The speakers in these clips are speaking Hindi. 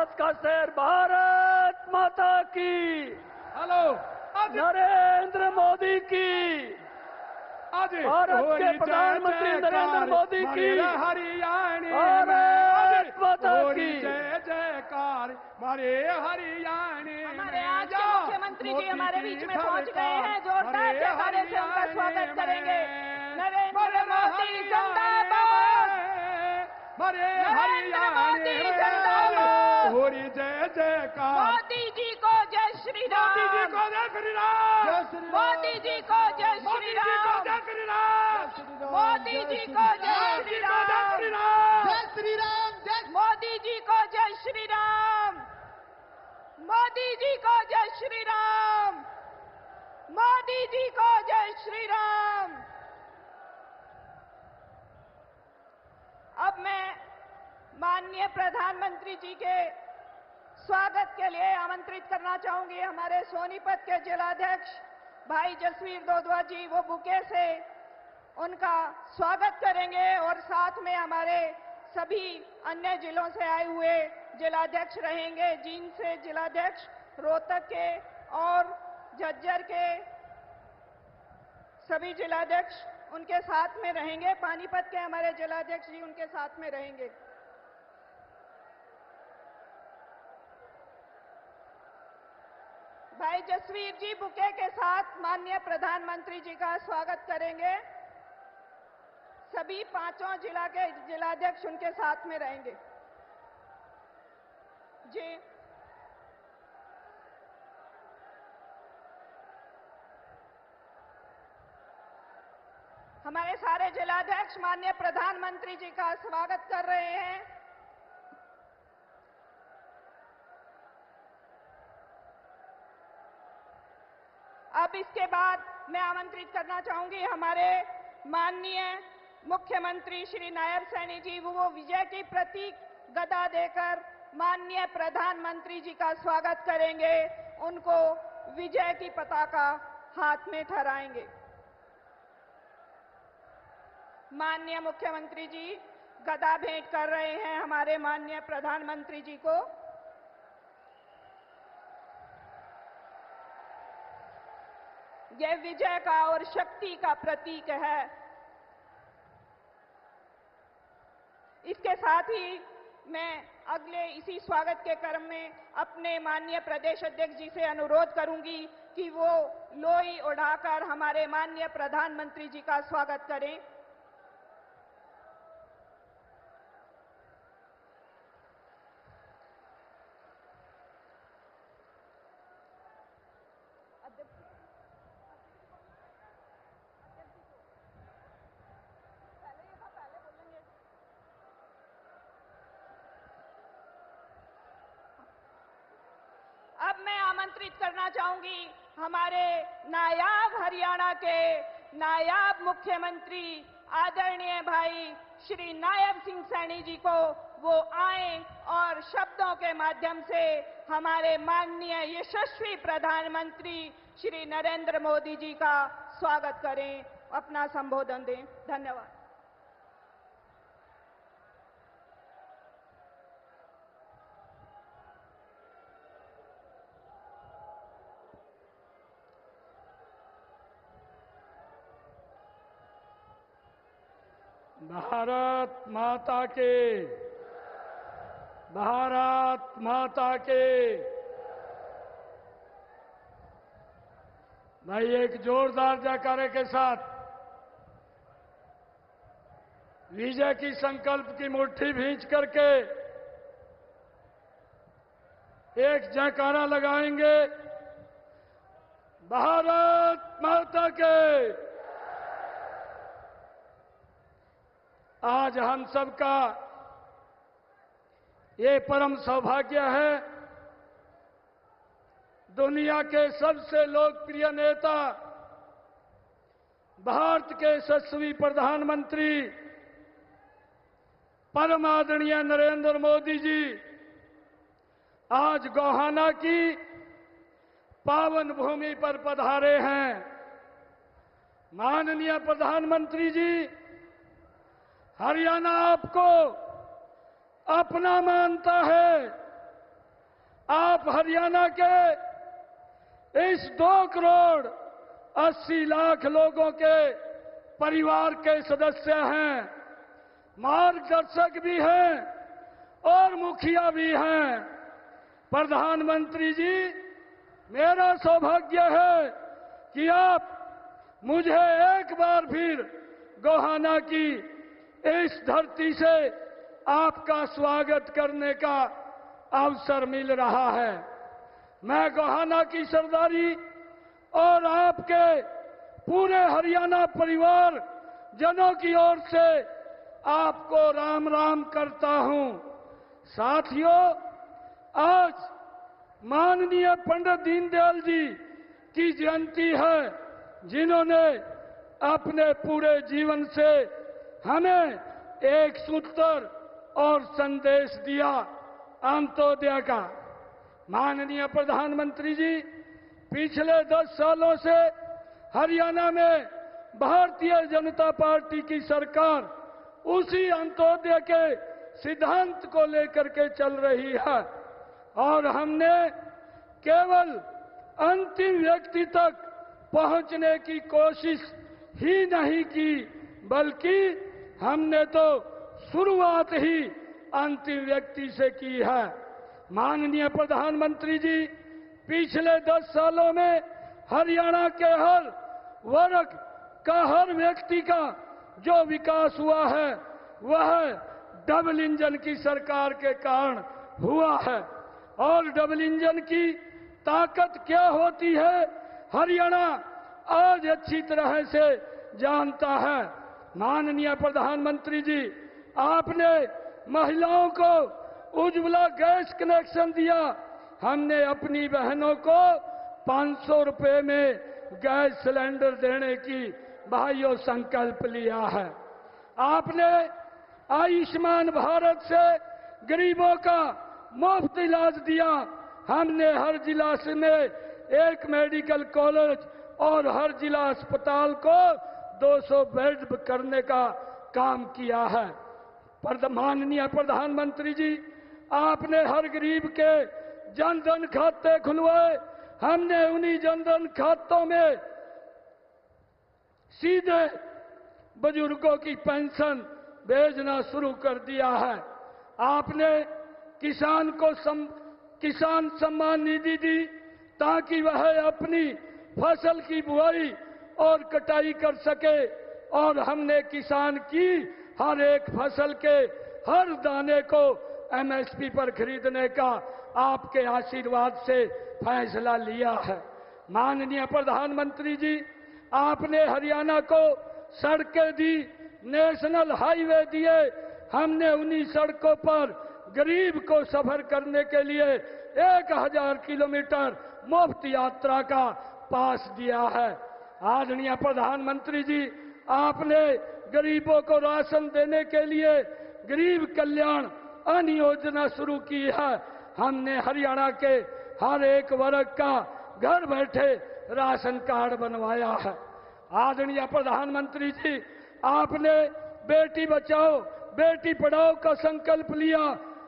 भारत का शेर, भारत माता की, हेलो नरेंद्र मोदी की, आज भारत के प्रधानमंत्री नरेंद्र मोदी की, हरियाणा भारत माता की। जय जयकार मारे हरियाणा हमारे आज के मुख्यमंत्री जी हमारे बीच में पहुंच गए हैं। जोरदार जयकारे से उनका स्वागत करेंगे। नरेंद्र मोदी जिंदाबाद, मारे नरेंद्र मोदी जिंदाबाद, होरी जय जयकार, मोदी जी को जय श्री राम, मोदी जी को जय श्री राम, मोदी जी को जय श्री राम, जय श्री राम, मोदी जी को जय श्री राम, जय श्री राम, जय मोदी जी को जय श्री राम, मोदी जी को जय श्री राम, मोदी जी को जय श्री राम। अब मैं माननीय प्रधानमंत्री जी के स्वागत के लिए आमंत्रित करना चाहूंगी हमारे सोनीपत के जिलाध्यक्ष भाई जसवीर दोदवा जी। वो बुके से उनका स्वागत करेंगे और साथ में हमारे सभी अन्य जिलों से आए हुए जिलाध्यक्ष रहेंगे, जिनसे जिलाध्यक्ष रोहतक के और झज्जर के सभी जिलाध्यक्ष उनके साथ में रहेंगे। पानीपत के हमारे जिलाध्यक्ष जी उनके साथ में रहेंगे। भाई जसवीर जी बुके के साथ माननीय प्रधानमंत्री जी का स्वागत करेंगे। सभी पांचों जिला के जिलाध्यक्ष उनके साथ में रहेंगे जी। हमारे सारे जिलाध्यक्ष माननीय प्रधानमंत्री जी का स्वागत कर रहे हैं। अब इसके बाद मैं आमंत्रित करना चाहूंगी हमारे माननीय मुख्यमंत्री श्री नायब सैनी जी। वो विजय की प्रतीक गदा देकर माननीय प्रधानमंत्री जी का स्वागत करेंगे, उनको विजय की पताका हाथ में ठहराएंगे। माननीय मुख्यमंत्री जी गदा भेंट कर रहे हैं हमारे माननीय प्रधानमंत्री जी को। यह विजय का और शक्ति का प्रतीक है। इसके साथ ही मैं अगले इसी स्वागत के क्रम में अपने माननीय प्रदेश अध्यक्ष जी से अनुरोध करूंगी कि वो लोई उड़ाकर हमारे माननीय प्रधानमंत्री जी का स्वागत करें। अब मैं आमंत्रित करना चाहूंगी हमारे नायाब हरियाणा के नायाब मुख्यमंत्री आदरणीय भाई श्री नायब सिंह सैनी जी को। वो आए और शब्दों के माध्यम से हमारे माननीय यशस्वी प्रधानमंत्री श्री नरेंद्र मोदी जी का स्वागत करें, अपना संबोधन दें। धन्यवाद। भारत माता के, भारत माता के। भाई एक जोरदार जयकारे के साथ विजय की संकल्प की मुट्ठी भींच करके एक जयकारा लगाएंगे। भारत माता के। आज हम सबका ये परम सौभाग्य है, दुनिया के सबसे लोकप्रिय नेता भारत के यशस्वी प्रधानमंत्री परम आदरणीय नरेंद्र मोदी जी आज गोहाना की पावन भूमि पर पधारे हैं। माननीय प्रधानमंत्री जी, हरियाणा आपको अपना मानता है, आप हरियाणा के इस 2 करोड़ 80 लाख लोगों के परिवार के सदस्य हैं, मार्गदर्शक भी हैं और मुखिया भी हैं। प्रधानमंत्री जी, मेरा सौभाग्य है कि आप मुझे एक बार फिर गोहाना की इस धरती से आपका स्वागत करने का अवसर मिल रहा है। मैं गोहाना की सरदारी और आपके पूरे हरियाणा परिवार जनों की ओर से आपको राम राम करता हूं। साथियों, आज माननीय पंडित दीनदयाल जी की जयंती है, जिन्होंने अपने पूरे जीवन से हमें एक सूत्र और संदेश दिया, अंत्योदय का। माननीय प्रधानमंत्री जी, पिछले 10 सालों से हरियाणा में भारतीय जनता पार्टी की सरकार उसी अंत्योदय के सिद्धांत को लेकर के चल रही है और हमने केवल अंतिम व्यक्ति तक पहुंचने की कोशिश ही नहीं की, बल्कि हमने तो शुरुआत ही अंतिम व्यक्ति से की है। माननीय प्रधानमंत्री जी, पिछले 10 सालों में हरियाणा के हर वर्ग का, हर व्यक्ति का जो विकास हुआ है वह डबल इंजन की सरकार के कारण हुआ है। और डबल इंजन की ताकत क्या होती है, हरियाणा आज अच्छी तरह से जानता है। माननीय प्रधानमंत्री जी, आपने महिलाओं को उज्ज्वला गैस कनेक्शन दिया, हमने अपनी बहनों को 500 रुपए में गैस सिलेंडर देने की भाइयों संकल्प लिया है। आपने आयुष्मान भारत से गरीबों का मुफ्त इलाज दिया, हमने हर जिला में एक मेडिकल कॉलेज और हर जिला अस्पताल को 200 बेड करने का काम किया है। माननीय प्रधानमंत्री जी, आपने हर गरीब के जनधन खाते खुलवाए, हमने उन्हीं जनधन खातों में सीधे बुजुर्गों की पेंशन भेजना शुरू कर दिया है। आपने किसान को किसान सम्मान निधि दी ताकि वह अपनी फसल की बुआई और कटाई कर सके, और हमने किसान की हर एक फसल के हर दाने को एमएसपी पर खरीदने का आपके आशीर्वाद से फैसला लिया है। माननीय प्रधानमंत्री जी, आपने हरियाणा को सड़कें दी, नेशनल हाईवे दिए, हमने उन्हीं सड़कों पर गरीब को सफर करने के लिए 1000 किलोमीटर मुफ्त यात्रा का पास दिया है। आदरणीय प्रधानमंत्री जी, आपने गरीबों को राशन देने के लिए गरीब कल्याण अन्न योजना शुरू की है, हमने हरियाणा के हर एक वर्ग का घर बैठे राशन कार्ड बनवाया है। आदरणीय प्रधानमंत्री जी, आपने बेटी बचाओ बेटी पढ़ाओ का संकल्प लिया,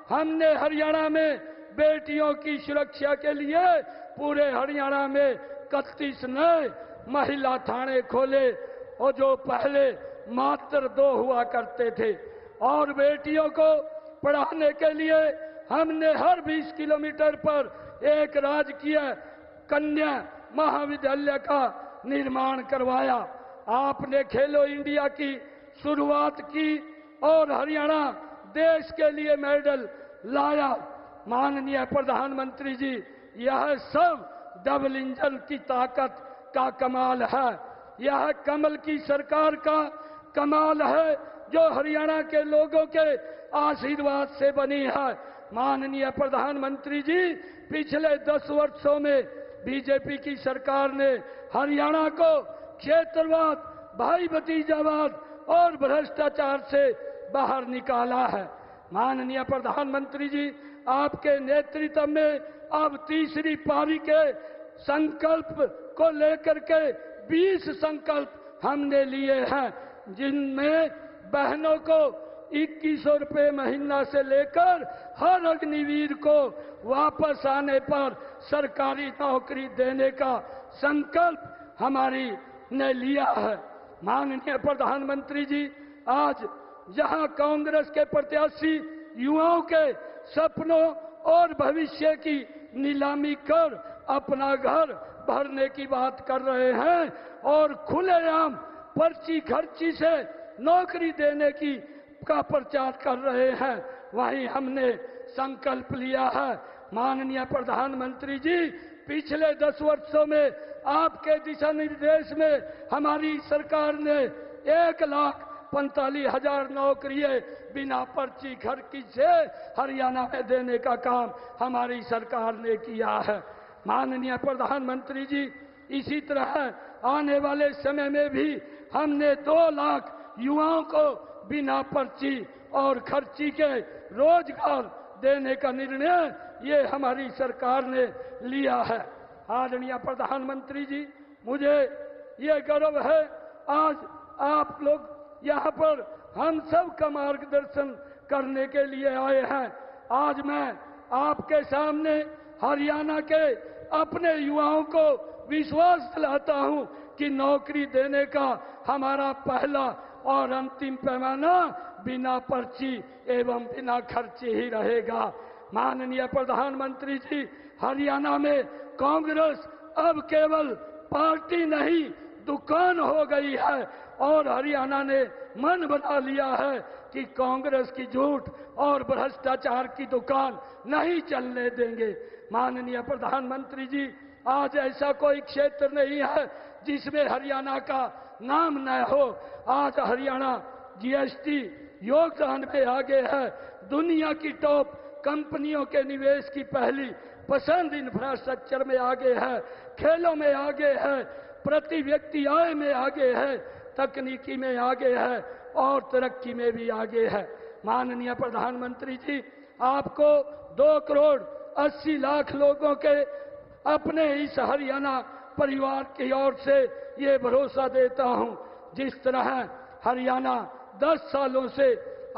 हमने हरियाणा में बेटियों की सुरक्षा के लिए पूरे हरियाणा में 31 नए महिला थाने खोले, और जो पहले मात्र 2 हुआ करते थे। और बेटियों को पढ़ाने के लिए हमने हर 20 किलोमीटर पर एक राजकीय कन्या महाविद्यालय का निर्माण करवाया। आपने खेलो इंडिया की शुरुआत की और हरियाणा देश के लिए मेडल लाया। माननीय प्रधानमंत्री जी, यह सब डबल इंजन की ताकत का कमाल है, यह कमल की सरकार का कमाल है जो हरियाणा के लोगों के आशीर्वाद से बनी है। माननीय प्रधानमंत्री जी, पिछले 10 वर्षों में बीजेपी की सरकार ने हरियाणा को क्षेत्रवाद, भाई भतीजावाद और भ्रष्टाचार से बाहर निकाला है। माननीय प्रधानमंत्री जी, आपके नेतृत्व में अब तीसरी पारी के संकल्प को लेकर के 20 संकल्प हमने लिए हैं, जिनमें बहनों को 2100 रुपये महीना से लेकर हर अग्निवीर को वापस आने पर सरकारी नौकरी देने का संकल्प हमारी ने लिया है। माननीय प्रधानमंत्री जी, आज जहां कांग्रेस के प्रत्याशी युवाओं के सपनों और भविष्य की नीलामी कर अपना घर भरने की बात कर रहे हैं और खुलेआम पर्ची खर्ची से नौकरी देने की का प्रचार कर रहे हैं, वहीं हमने संकल्प लिया है। माननीय प्रधानमंत्री जी, पिछले 10 वर्षों में आपके दिशा निर्देश में हमारी सरकार ने 1,45,000 नौकरियां बिना पर्ची खर्ची से हरियाणा में देने का काम हमारी सरकार ने किया है। माननीय प्रधानमंत्री जी, इसी तरह आने वाले समय में भी हमने 2 लाख युवाओं को बिना पर्ची और खर्ची के रोजगार देने का निर्णय ये हमारी सरकार ने लिया है। आदरणीय प्रधानमंत्री जी, मुझे ये गर्व है आज आप लोग यहाँ पर हम सब का मार्गदर्शन करने के लिए आए हैं। आज मैं आपके सामने हरियाणा के अपने युवाओं को विश्वास दिलाता हूँ कि नौकरी देने का हमारा पहला और अंतिम पैमाना बिना पर्ची एवं बिना खर्चे ही रहेगा। माननीय प्रधानमंत्री जी, हरियाणा में कांग्रेस अब केवल पार्टी नहीं दुकान हो गई है और हरियाणा ने मन बना लिया है कि कांग्रेस की झूठ और भ्रष्टाचार की दुकान नहीं चलने देंगे। माननीय प्रधानमंत्री जी, आज ऐसा कोई क्षेत्र नहीं है जिसमें हरियाणा का नाम न हो। आज हरियाणा जीएसटी योगदान में आगे है, दुनिया की टॉप कंपनियों के निवेश की पहली पसंद इंफ्रास्ट्रक्चर में आगे है, खेलों में आगे है, प्रति व्यक्ति आय में आगे है, तकनीकी में आगे है और तरक्की में भी आगे है। माननीय प्रधानमंत्री जी, आपको 2 करोड़ 80 लाख लोगों के अपने इस हरियाणा परिवार की ओर से ये भरोसा देता हूं, जिस तरह हरियाणा 10 सालों से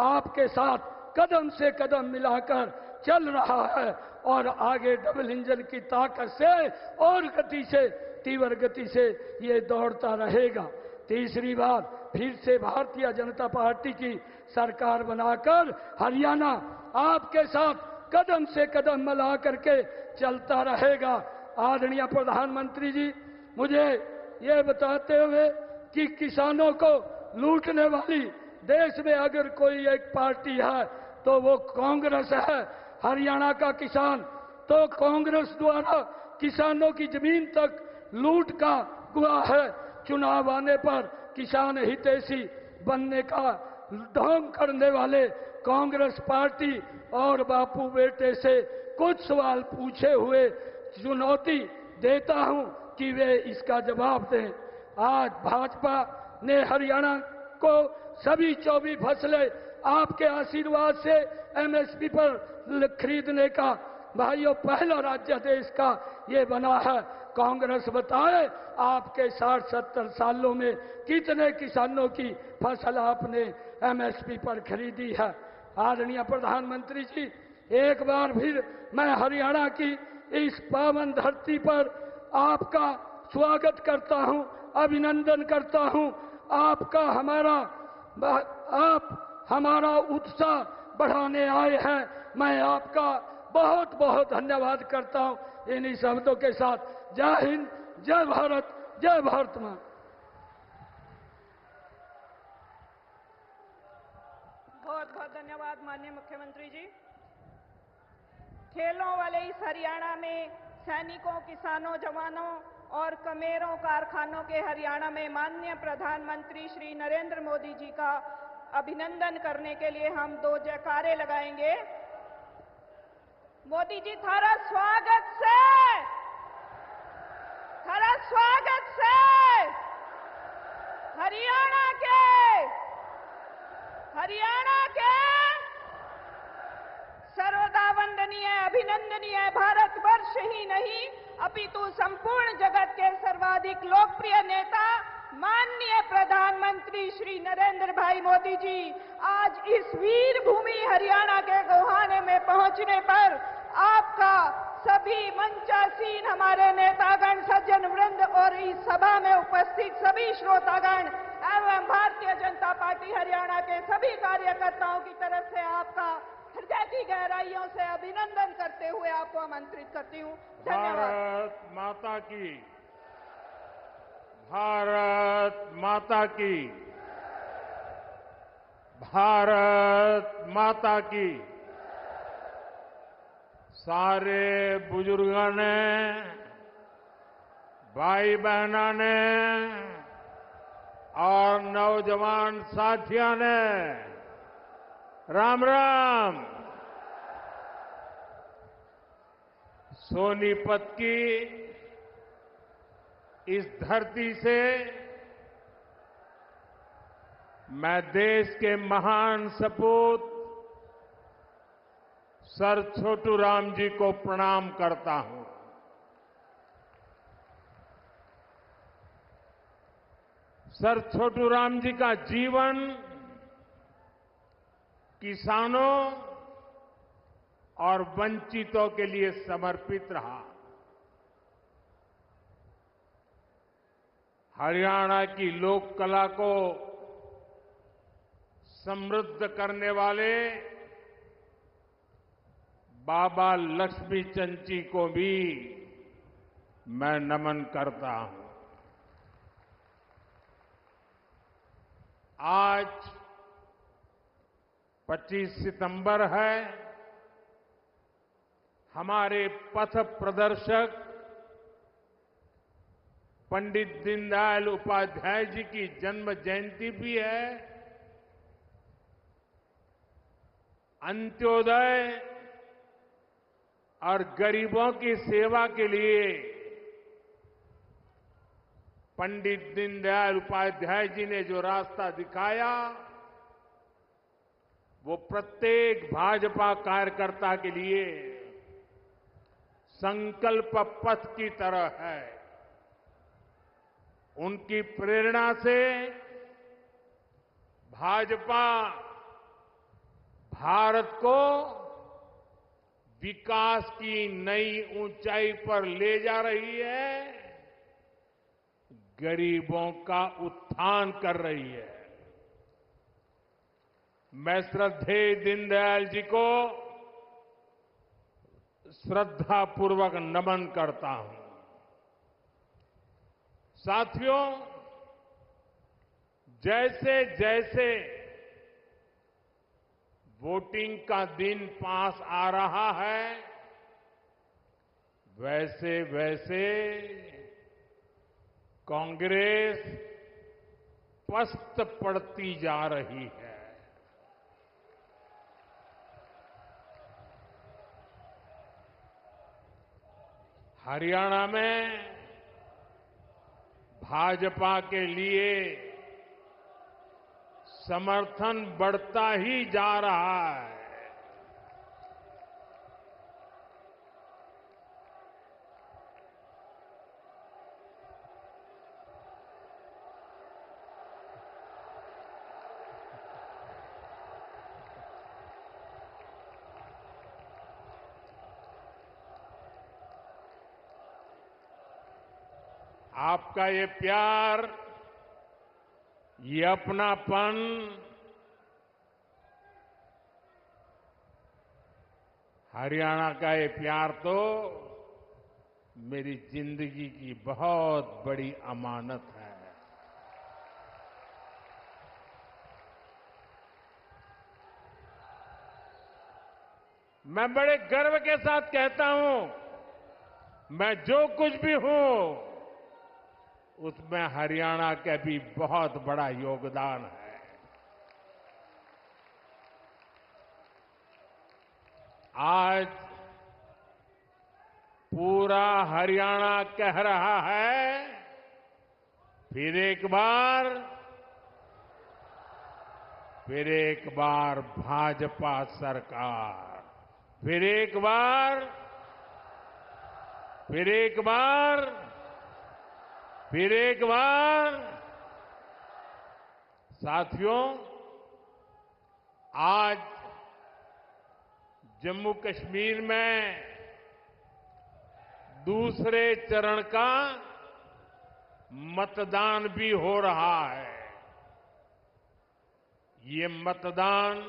आपके साथ कदम से कदम मिलाकर चल रहा है और आगे डबल इंजन की ताकत से और गति से, तीव्र गति से ये दौड़ता रहेगा। तीसरी बार फिर से भारतीय जनता पार्टी की सरकार बनाकर हरियाणा आपके साथ कदम से कदम मिला करके चलता रहेगा। आदरणीय प्रधानमंत्री जी, मुझे ये बताते हुए कि किसानों को लूटने वाली देश में अगर कोई एक पार्टी है तो वो कांग्रेस है। हरियाणा का किसान तो कांग्रेस द्वारा किसानों की जमीन तक लूट का गवाह है। चुनाव आने पर किसान हितैषी बनने का ढोंग करने वाले कांग्रेस पार्टी और बापू बेटे से कुछ सवाल पूछे हुए चुनौती देता हूं कि वे इसका जवाब दें। आज भाजपा ने हरियाणा को सभी 24 फसलें आपके आशीर्वाद से एमएसपी पर खरीदने का भाइयों पहला राज्य देश का ये बना है। कांग्रेस बताए आपके 60-70 सालों में कितने किसानों की फसल आपने एमएसपी पर खरीदी है। आदरणीय प्रधानमंत्री जी, एक बार फिर मैं हरियाणा की इस पावन धरती पर आपका स्वागत करता हूं, अभिनंदन करता हूं। आप हमारा उत्साह बढ़ाने आए हैं। मैं आपका बहुत बहुत धन्यवाद करता हूं। इन्हीं शब्दों के साथ जय हिंद, जय भारत, जय भारत मां। बहुत बहुत धन्यवाद माननीय मुख्यमंत्री जी। खेलों वाले इस हरियाणा में सैनिकों, किसानों, जवानों और कमेरों कारखानों के हरियाणा में माननीय प्रधानमंत्री श्री नरेंद्र मोदी जी का अभिनंदन करने के लिए हम 2 जयकारे लगाएंगे। मोदी जी, थारा स्वागत से हरियाणा के सर्वदा वंदनीय, अभिनंदनीय भारतवर्ष ही नहीं अपितु संपूर्ण जगत के सर्वाधिक लोकप्रिय नेता माननीय प्रधानमंत्री श्री नरेंद्र भाई मोदी जी आज इस वीर भूमि हरियाणा के गोहाने में पहुंचने पर आपका सभी मंचासीन हमारे नेतागण, सज्जन वृंद और इस सभा में उपस्थित सभी श्रोतागण एवं भारतीय जनता पार्टी हरियाणा के सभी कार्यकर्ताओं की तरफ से आपका हृदय की गहराइयों से अभिनंदन करते हुए आपको आमंत्रित करती हूँ। धन्यवाद। भारत माता की, भारत माता की, भारत माता की। सारे बुजुर्गों ने, भाई बहनों ने और नौजवान साथियों ने राम राम। सोनीपत की इस धरती से मैं देश के महान सपूत सर छोटू राम जी को प्रणाम करता हूं। सर छोटू राम जी का जीवन किसानों और वंचितों के लिए समर्पित रहा। हरियाणा की लोक कला को समृद्ध करने वाले बाबा लक्ष्मी चंद जी को भी मैं नमन करता हूं। आज 25 सितंबर है। हमारे पथ प्रदर्शक पंडित दीनदयाल उपाध्याय जी की जन्म जयंती भी है। अंत्योदय और गरीबों की सेवा के लिए पंडित दीनदयाल उपाध्याय जी ने जो रास्ता दिखाया, वो प्रत्येक भाजपा कार्यकर्ता के लिए संकल्प पथ की तरह है। उनकी प्रेरणा से भाजपा भारत को विकास की नई ऊंचाई पर ले जा रही है, गरीबों का उत्थान कर रही है। मैं श्रद्धेय दीनदयाल जी को श्रद्धापूर्वक नमन करता हूं। साथियों, जैसे जैसे वोटिंग का दिन पास आ रहा है, वैसे वैसे कांग्रेस पस्त पड़ती जा रही है। हरियाणा में भाजपा के लिए समर्थन बढ़ता ही जा रहा है। आपका ये प्यार, ये अपनापन हरियाणा का ये प्यार तो मेरी जिंदगी की बहुत बड़ी अमानत है। मैं बड़े गर्व के साथ कहता हूं, मैं जो कुछ भी हूं उसमें हरियाणा का भी बहुत बड़ा योगदान है। आज पूरा हरियाणा कह रहा है, फिर एक बार भाजपा सरकार, फिर एक बार साथियों, आज जम्मू कश्मीर में दूसरे चरण का मतदान भी हो रहा है। ये मतदान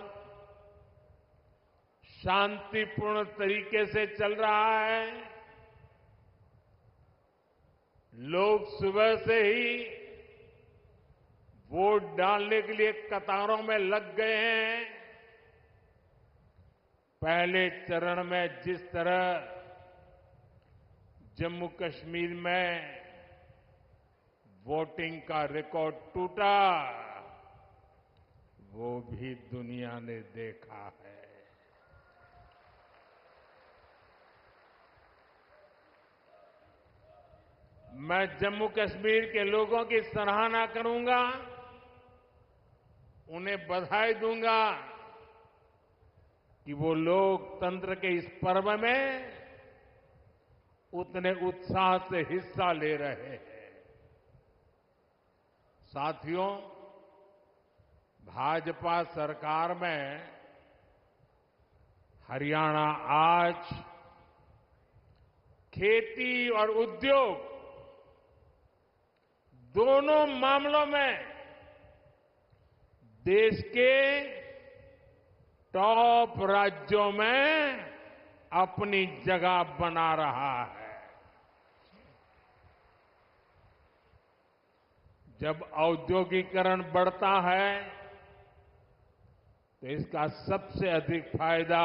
शांतिपूर्ण तरीके से चल रहा है। लोग सुबह से ही वोट डालने के लिए कतारों में लग गए हैं। पहले चरण में जिस तरह जम्मू कश्मीर में वोटिंग का रिकॉर्ड टूटा, वो भी दुनिया ने देखा है। मैं जम्मू कश्मीर के लोगों की सराहना करूंगा, उन्हें बधाई दूंगा कि वो लोकतंत्र के इस पर्व में उतने उत्साह से हिस्सा ले रहे हैं। साथियों, भाजपा सरकार में हरियाणा आज खेती और उद्योग दोनों मामलों में देश के टॉप राज्यों में अपनी जगह बना रहा है। जब औद्योगिकरण बढ़ता है तो इसका सबसे अधिक फायदा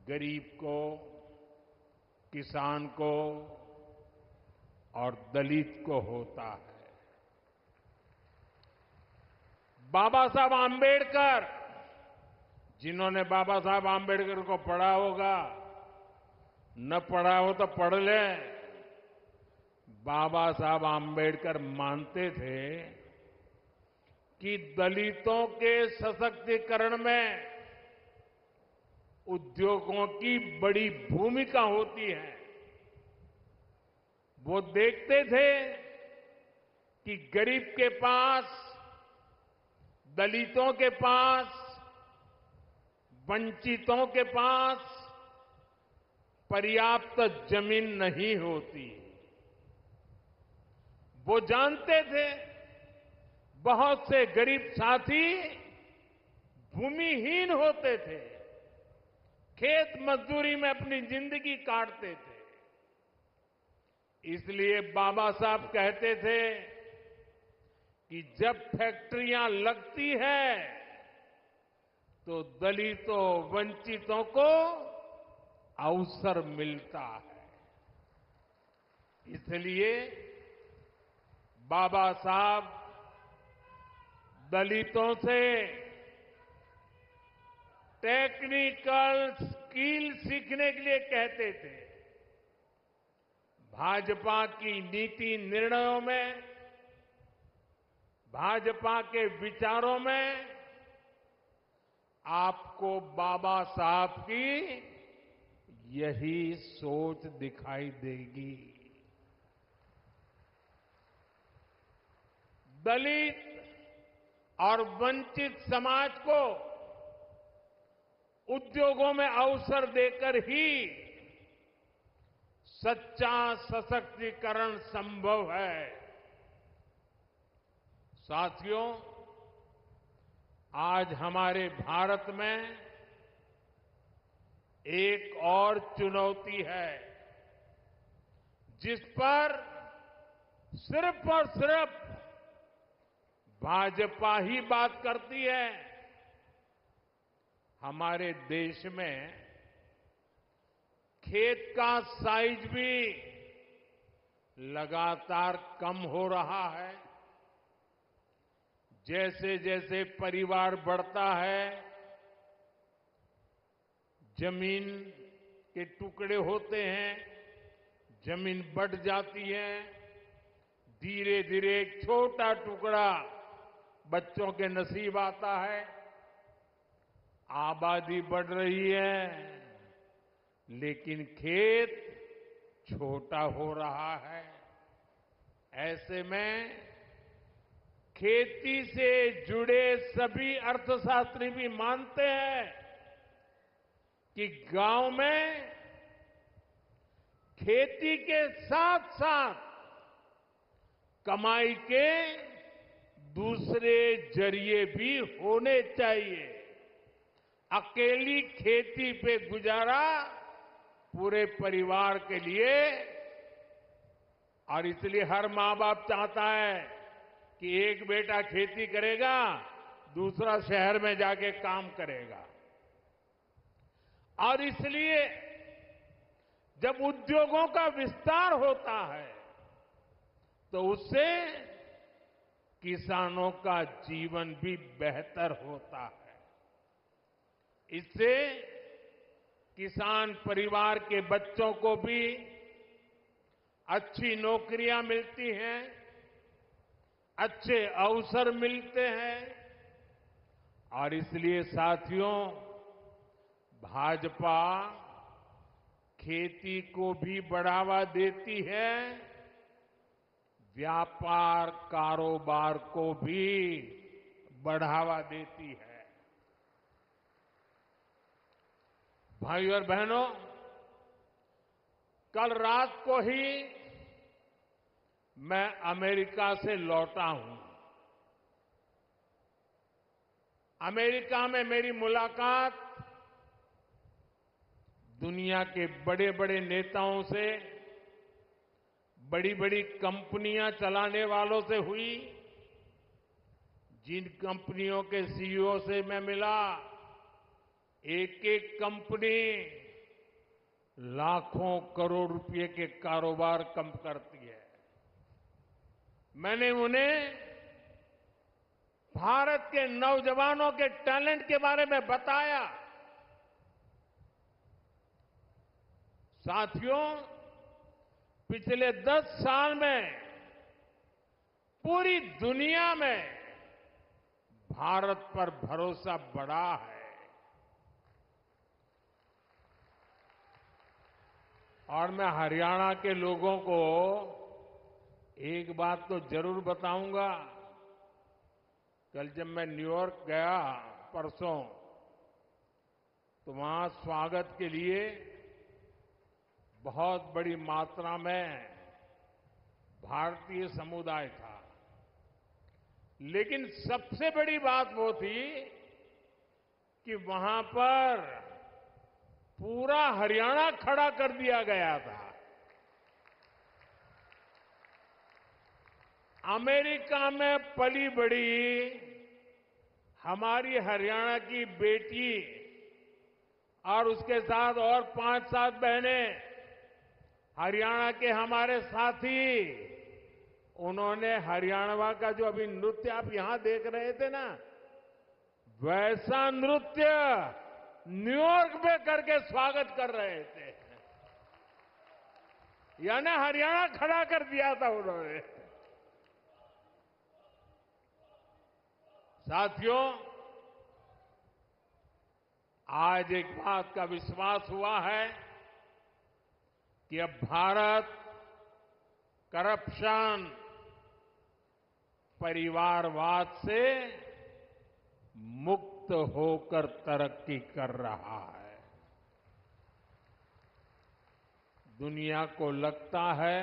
गरीब को, किसान को और दलित को होता है। बाबा साहब आंबेडकर, जिन्होंने बाबा साहब आंबेडकर को पढ़ा होगा, न पढ़ा हो तो पढ़ ले। बाबा साहब आंबेडकर मानते थे कि दलितों के सशक्तिकरण में उद्योगों की बड़ी भूमिका होती है। वो देखते थे कि गरीब के पास, दलितों के पास, वंचितों के पास पर्याप्त जमीन नहीं होती। वो जानते थे बहुत से गरीब साथी भूमिहीन होते थे, खेत मजदूरी में अपनी जिंदगी काटते थे। इसलिए बाबा साहब कहते थे कि जब फैक्ट्रियां लगती है तो दलितों, वंचितों को अवसर मिलता है। इसलिए बाबा साहब दलितों से टेक्निकल स्किल सीखने के लिए कहते थे। भाजपा की नीति निर्णयों में, भाजपा के विचारों में आपको बाबा साहब की यही सोच दिखाई देगी। दलित और वंचित समाज को उद्योगों में अवसर देकर ही सच्चा सशक्तिकरण संभव है। साथियों, आज हमारे भारत में एक और चुनौती है जिस पर सिर्फ और सिर्फ भाजपा ही बात करती है। हमारे देश में खेत का साइज भी लगातार कम हो रहा है। जैसे जैसे परिवार बढ़ता है, जमीन के टुकड़े होते हैं, जमीन बढ़ जाती है। धीरे धीरे एक छोटा टुकड़ा बच्चों के नसीब आता है। आबादी बढ़ रही है, लेकिन खेत छोटा हो रहा है। ऐसे में खेती से जुड़े सभी अर्थशास्त्री भी मानते हैं कि गांव में खेती के साथ साथ कमाई के दूसरे जरिए भी होने चाहिए। अकेली खेती पे गुजारा पूरे परिवार के लिए, और इसलिए हर मां बाप चाहता है कि एक बेटा खेती करेगा, दूसरा शहर में जाके काम करेगा। और इसलिए जब उद्योगों का विस्तार होता है तो उससे किसानों का जीवन भी बेहतर होता है। इससे किसान परिवार के बच्चों को भी अच्छी नौकरियां मिलती हैं, अच्छे अवसर मिलते हैं, और इसलिए साथियों, भाजपा खेती को भी बढ़ावा देती है, व्यापार कारोबार को भी बढ़ावा देती है। भाइयों और बहनों, कल रात को ही मैं अमेरिका से लौटा हूं। अमेरिका में मेरी मुलाकात दुनिया के बड़े बड़े नेताओं से, बड़ी बड़ी कंपनियां चलाने वालों से हुई। जिन कंपनियों के सीईओ से मैं मिला, एक एक कंपनी लाखों करोड़ रुपए के कारोबार कम करती है। मैंने उन्हें भारत के नौजवानों के टैलेंट के बारे में बताया। साथियों, पिछले 10 साल में पूरी दुनिया में भारत पर भरोसा बढ़ा है। और मैं हरियाणा के लोगों को एक बात तो जरूर बताऊंगा। कल जब मैं न्यूयॉर्क गया परसों, तो वहां स्वागत के लिए बहुत बड़ी मात्रा में भारतीय समुदाय था। लेकिन सबसे बड़ी बात वो थी कि वहां पर पूरा हरियाणा खड़ा कर दिया गया था। अमेरिका में पली बड़ी हमारी हरियाणा की बेटी और उसके साथ और 5-7 बहनें, हरियाणा के हमारे साथी, उन्होंने हरियाणा का जो अभी नृत्य आप यहां देख रहे थे ना, वैसा नृत्य न्यूयॉर्क में करके स्वागत कर रहे थे। यानी हरियाणा खड़ा कर दिया था उन्होंने। साथियों, आज एक बात का विश्वास हुआ है कि अब भारत करप्शन, परिवारवाद से मुक्त होकर तरक्की कर रहा है। दुनिया को लगता है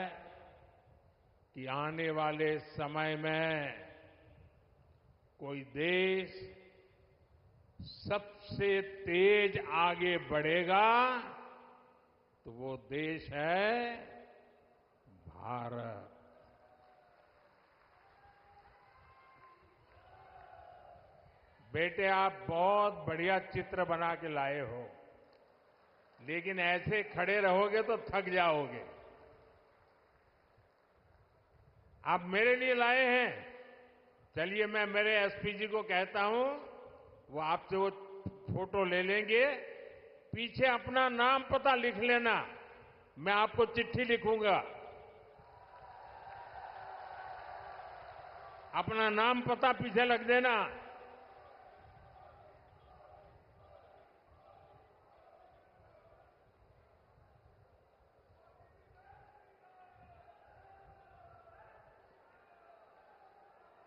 कि आने वाले समय में कोई देश सबसे तेज आगे बढ़ेगा तो वो देश है भारत। बेटे, आप बहुत बढ़िया चित्र बना के लाए हो, लेकिन ऐसे खड़े रहोगे तो थक जाओगे। आप मेरे लिए लाए हैं। चलिए, मैं मेरे एसपी जी को कहता हूं, वो आपसे वो फोटो ले लेंगे। पीछे अपना नाम पता लिख लेना, मैं आपको चिट्ठी लिखूंगा। अपना नाम पता पीछे लिख देना।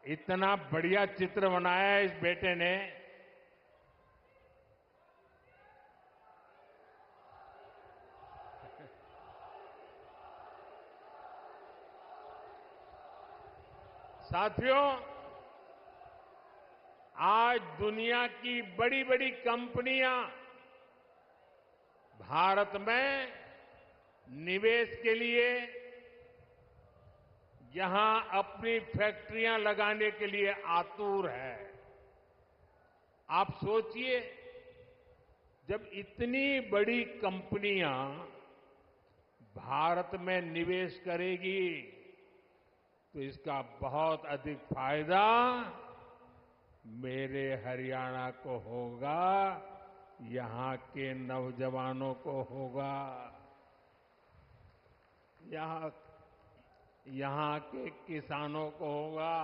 इतना बढ़िया चित्र बनाया है इस बेटे ने। साथियों, आज दुनिया की बड़ी बड़ी कंपनियां भारत में निवेश के लिए, यहां अपनी फैक्ट्रियां लगाने के लिए आतुर है। आप सोचिए, जब इतनी बड़ी कंपनियां भारत में निवेश करेगी तो इसका बहुत अधिक फायदा मेरे हरियाणा को होगा, यहां के नौजवानों को होगा, यहां के किसानों को होगा।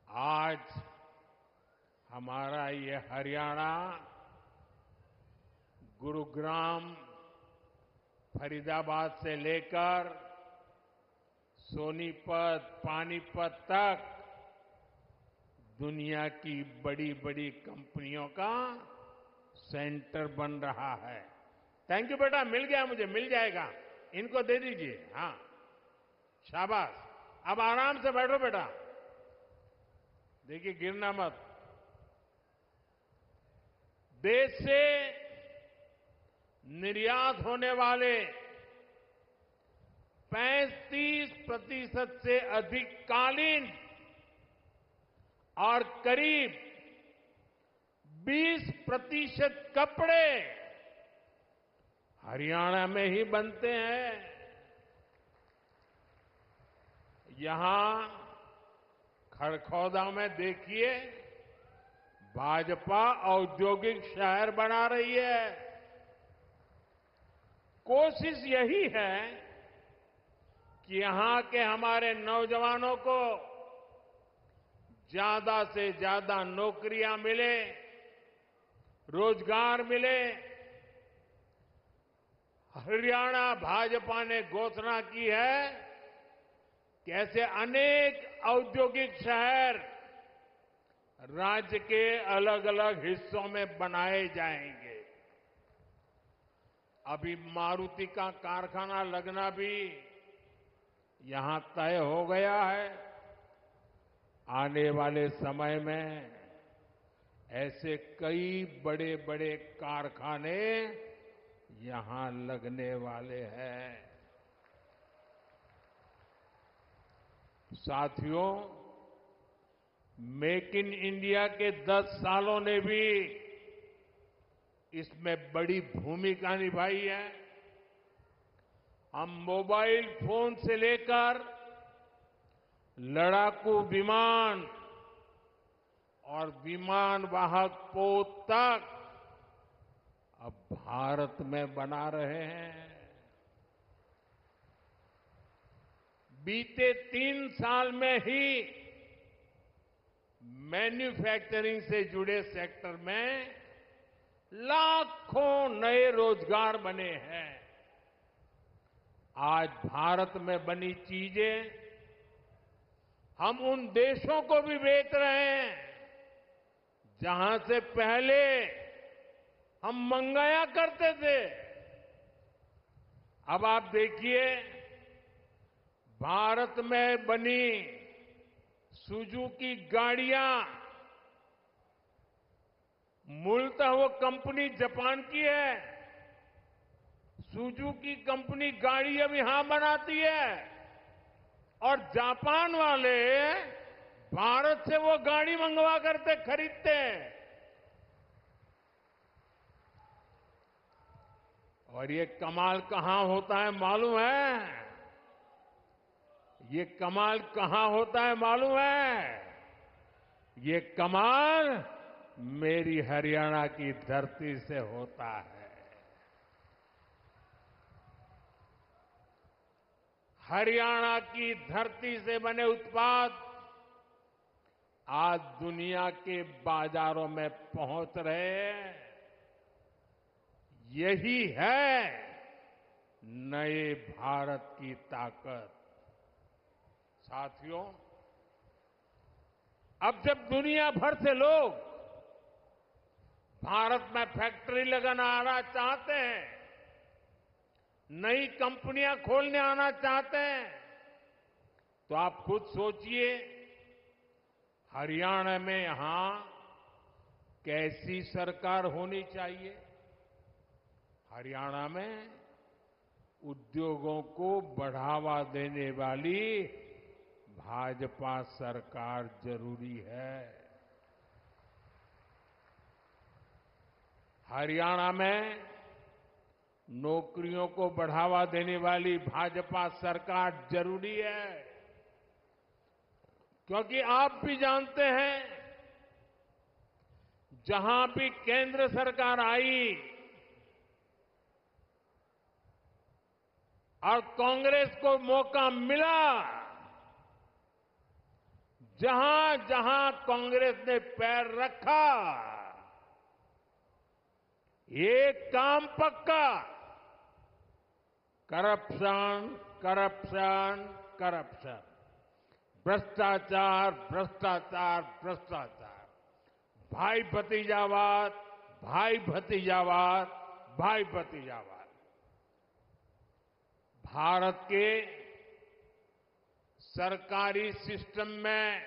आज हमारा ये हरियाणा गुरुग्राम, फरीदाबाद से लेकर सोनीपत, पानीपत तक दुनिया की बड़ी बड़ी कंपनियों का सेंटर बन रहा है। थैंक यू बेटा, मिल गया मुझे, मिल जाएगा, इनको दे दीजिए। हाँ, शाबाश। अब आराम से बैठो बेटा, देखिए गिरना मत। देश से निर्यात होने वाले 35% से अधिक कालीन और करीब 20% कपड़े हरियाणा में ही बनते हैं। यहां खरखौदा में देखिए, भाजपा औद्योगिक शहर बना रही है। कोशिश यही है कि यहां के हमारे नौजवानों को ज्यादा से ज्यादा नौकरियां मिले, रोजगार मिले। हरियाणा भाजपा ने घोषणा की है कि ऐसे अनेक औद्योगिक शहर राज्य के अलग अलग हिस्सों में बनाए जाएंगे। अभी मारुति का कारखाना लगना भी यहां तय हो गया है। आने वाले समय में ऐसे कई बड़े बड़े कारखाने यहां लगने वाले हैं। साथियों, मेक इन इंडिया के 10 सालों ने भी इसमें बड़ी भूमिका निभाई है। हम मोबाइल फोन से लेकर लड़ाकू विमान और विमान वाहक पोत तक अब भारत में बना रहे हैं। बीते 3 साल में ही मैन्युफैक्चरिंग से जुड़े सेक्टर में लाखों नए रोजगार बने हैं। आज भारत में बनी चीजें हम उन देशों को भी बेच रहे हैं जहां से पहले हम मंगाया करते थे। अब आप देखिए, भारत में बनी सुजुकी गाड़ियां, मूलतः वो कंपनी जापान की है। सुजुकी कंपनी गाड़ी अब यहां बनाती है और जापान वाले भारत से वो गाड़ी मंगवा करते खरीदते हैं। और ये कमाल कहां होता है मालूम है? ये कमाल कहां होता है मालूम है? ये कमाल मेरी हरियाणा की धरती से होता है। हरियाणा की धरती से बने उत्पाद आज दुनिया के बाजारों में पहुंच रहे हैं। यही है नए भारत की ताकत। साथियों, अब जब दुनिया भर से लोग भारत में फैक्ट्री लगाना चाहते हैं, नई कंपनियां खोलने आना चाहते हैं, तो आप खुद सोचिए हरियाणा में यहां कैसी सरकार होनी चाहिए। हरियाणा में उद्योगों को बढ़ावा देने वाली भाजपा सरकार जरूरी है। हरियाणा में नौकरियों को बढ़ावा देने वाली भाजपा सरकार जरूरी है, क्योंकि आप भी जानते हैं जहां भी केंद्र सरकार आई और कांग्रेस को मौका मिला, जहां जहां कांग्रेस ने पैर रखा, ये काम पक्का करप्शन, करप्शन, करप्शन, भ्रष्टाचार, भ्रष्टाचार, भ्रष्टाचार, भाई भतीजावाद, भाई भतीजावाद, भाई भतीजावाद। भारत के सरकारी सिस्टम में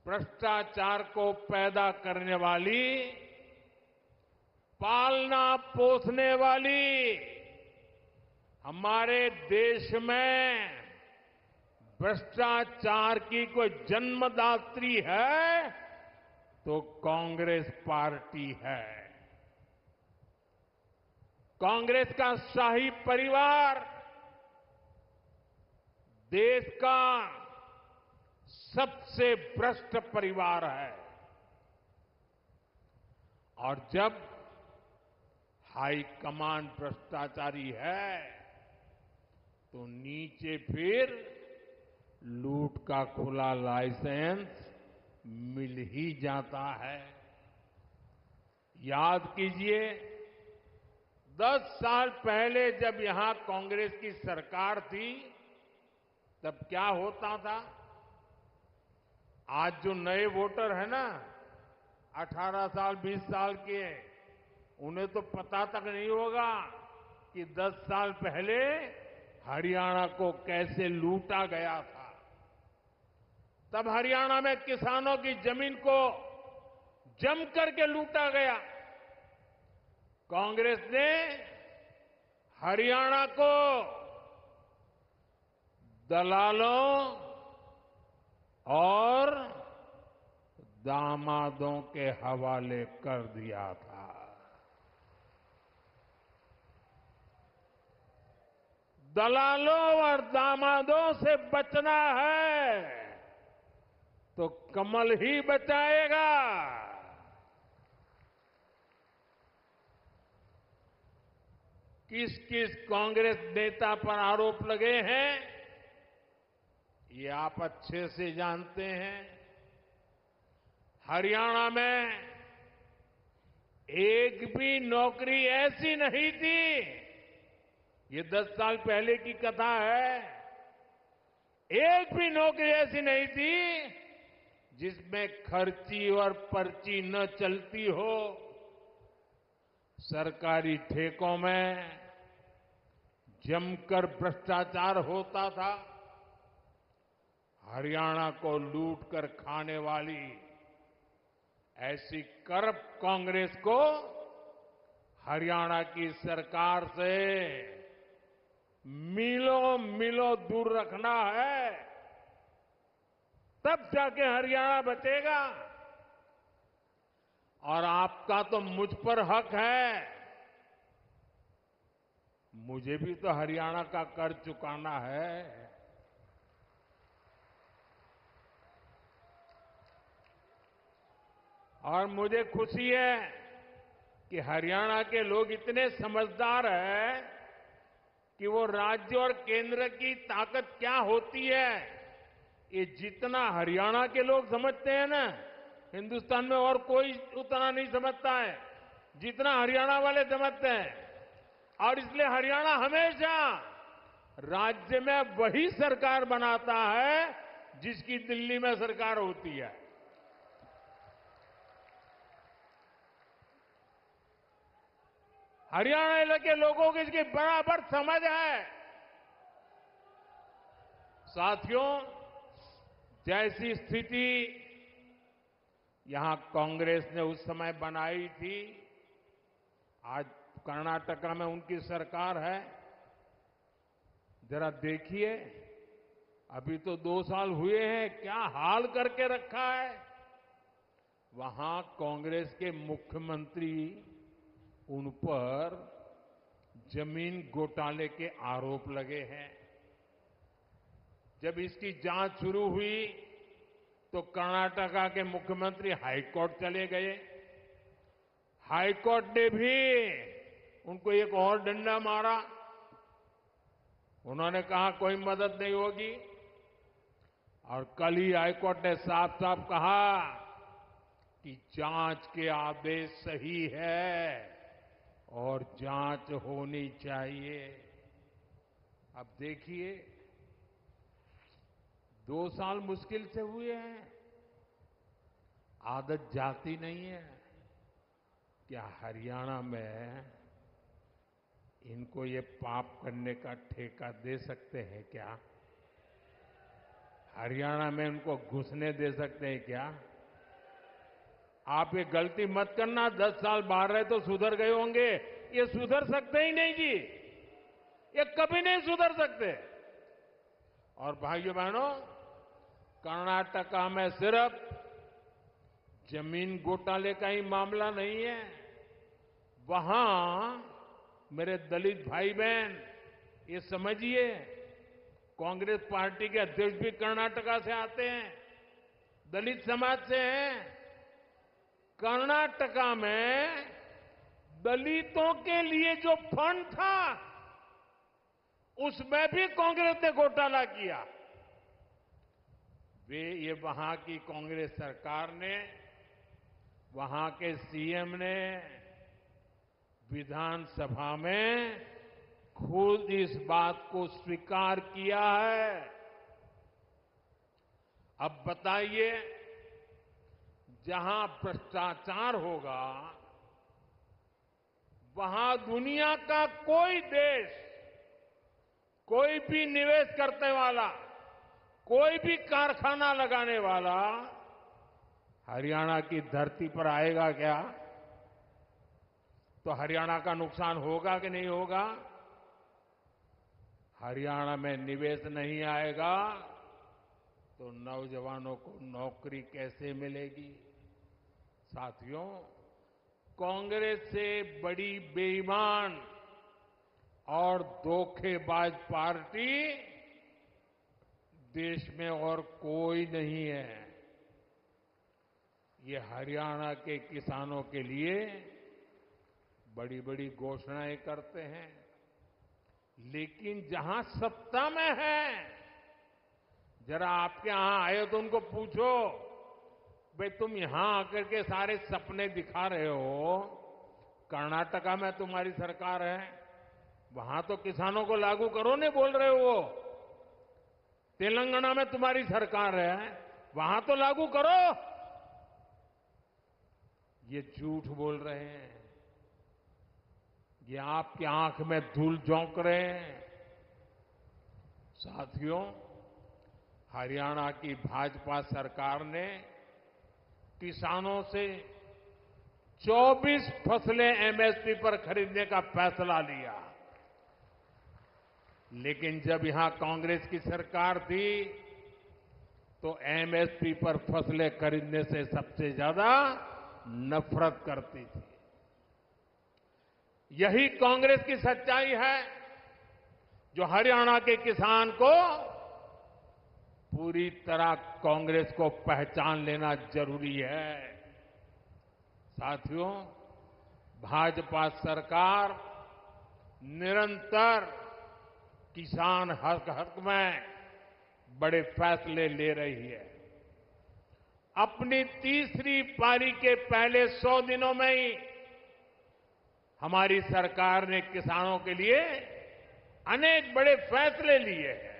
भ्रष्टाचार को पैदा करने वाली, पालना पोसने वाली, हमारे देश में भ्रष्टाचार की कोई जन्मदात्री है तो कांग्रेस पार्टी है। कांग्रेस का शाही परिवार देश का सबसे भ्रष्ट परिवार है, और जब हाईकमान भ्रष्टाचारी है तो नीचे फिर लूट का खुला लाइसेंस मिल ही जाता है। याद कीजिए 10 साल पहले जब यहां कांग्रेस की सरकार थी तब क्या होता था। आज जो नए वोटर है ना 18 साल 20 साल के, उन्हें तो पता तक नहीं होगा कि 10 साल पहले हरियाणा को कैसे लूटा गया था। तब हरियाणा में किसानों की जमीन को जम करके लूटा गया। कांग्रेस ने हरियाणा को दलालों और दामादों के हवाले कर दिया था। दलालों और दामादों से बचना है तो कमल ही बचाएगा। किस किस कांग्रेस नेता पर आरोप लगे हैं ये आप अच्छे से जानते हैं। हरियाणा में एक भी नौकरी ऐसी नहीं थी, ये 10 साल पहले की कथा है, एक भी नौकरी ऐसी नहीं थी जिसमें खर्ची और पर्ची न चलती हो। सरकारी ठेकों में जमकर भ्रष्टाचार होता था। हरियाणा को लूट कर खाने वाली ऐसी करप्ट कांग्रेस को हरियाणा की सरकार से मीलों मीलों दूर रखना है, तब जाके हरियाणा बचेगा। और आपका तो मुझ पर हक है, मुझे भी तो हरियाणा का कर चुकाना है। और मुझे खुशी है कि हरियाणा के लोग इतने समझदार हैं कि वो राज्य और केंद्र की ताकत क्या होती है ये जितना हरियाणा के लोग समझते हैं ना, हिंदुस्तान में और कोई उतना नहीं समझता है जितना हरियाणा वाले समझते हैं। और इसलिए हरियाणा हमेशा राज्य में वही सरकार बनाता है जिसकी दिल्ली में सरकार होती है। हरियाणा के लोगों को इसकी बराबर समझ है। साथियों, जैसी स्थिति यहां कांग्रेस ने उस समय बनाई थी, आज कर्नाटका में उनकी सरकार है। जरा देखिए, अभी तो 2 साल हुए हैं, क्या हाल करके रखा है। वहां कांग्रेस के मुख्यमंत्री उन पर जमीन घोटाले के आरोप लगे हैं। जब इसकी जांच शुरू हुई तो कर्नाटका के मुख्यमंत्री हाईकोर्ट चले गए। हाईकोर्ट ने भी उनको एक और डंडा मारा। उन्होंने कहा कोई मदद नहीं होगी, और कल ही हाईकोर्ट ने साफ साफ कहा कि जांच के आदेश सही है और जांच होनी चाहिए। अब देखिए, 2 साल मुश्किल से हुए हैं, आदत जाती नहीं है। क्या हरियाणा में इनको ये पाप करने का ठेका दे सकते हैं क्या? हरियाणा में इनको घुसने दे सकते हैं क्या? आप ये गलती मत करना। 10 साल बाहर रहे तो सुधर गए होंगे, ये सुधर सकते ही नहीं जी, ये कभी नहीं सुधर सकते। और भाइयों बहनों, कर्नाटका में सिर्फ जमीन घोटाले का ही मामला नहीं है। वहां मेरे दलित भाई बहन, ये समझिए, कांग्रेस पार्टी के अध्यक्ष भी कर्नाटका से आते हैं, दलित समाज से हैं। कर्नाटका में दलितों के लिए जो फंड था, उसमें भी कांग्रेस ने घोटाला किया। ये वहां की कांग्रेस सरकार ने, वहां के सीएम ने विधानसभा में खुद इस बात को स्वीकार किया है। अब बताइए, जहां भ्रष्टाचार होगा, वहां दुनिया का कोई देश, कोई भी निवेश करने वाला, कोई भी कारखाना लगाने वाला हरियाणा की धरती पर आएगा क्या? तो हरियाणा का नुकसान होगा कि नहीं होगा? हरियाणा में निवेश नहीं आएगा तो नौजवानों को नौकरी कैसे मिलेगी? साथियों, कांग्रेस से बड़ी बेईमान और धोखेबाज पार्टी देश में और कोई नहीं है। ये हरियाणा के किसानों के लिए बड़ी बड़ी घोषणाएं करते हैं, लेकिन जहां सत्ता में है, जरा आपके यहां आए तो उनको पूछो, भाई तुम यहां आकर के सारे सपने दिखा रहे हो, कर्नाटका में तुम्हारी सरकार है, वहां तो किसानों को लागू करो नहीं बोल रहे हो। तेलंगाना में तुम्हारी सरकार है, वहां तो लागू करो। ये झूठ बोल रहे हैं, ये आपकी आंख में धूल झोंक रहे हैं। साथियों, हरियाणा की भाजपा सरकार ने किसानों से 24 फसलें एमएसपी पर खरीदने का फैसला लिया, लेकिन जब यहां कांग्रेस की सरकार थी तो एमएसपी पर फसलें खरीदने से सबसे ज्यादा नफरत करती थी। यही कांग्रेस की सच्चाई है, जो हरियाणा के किसान को पूरी तरह कांग्रेस को पहचान लेना जरूरी है। साथियों, भाजपा सरकार निरंतर किसान हक में बड़े फैसले ले रही है। अपनी तीसरी पारी के पहले 100 दिनों में ही हमारी सरकार ने किसानों के लिए अनेक बड़े फैसले लिए हैं।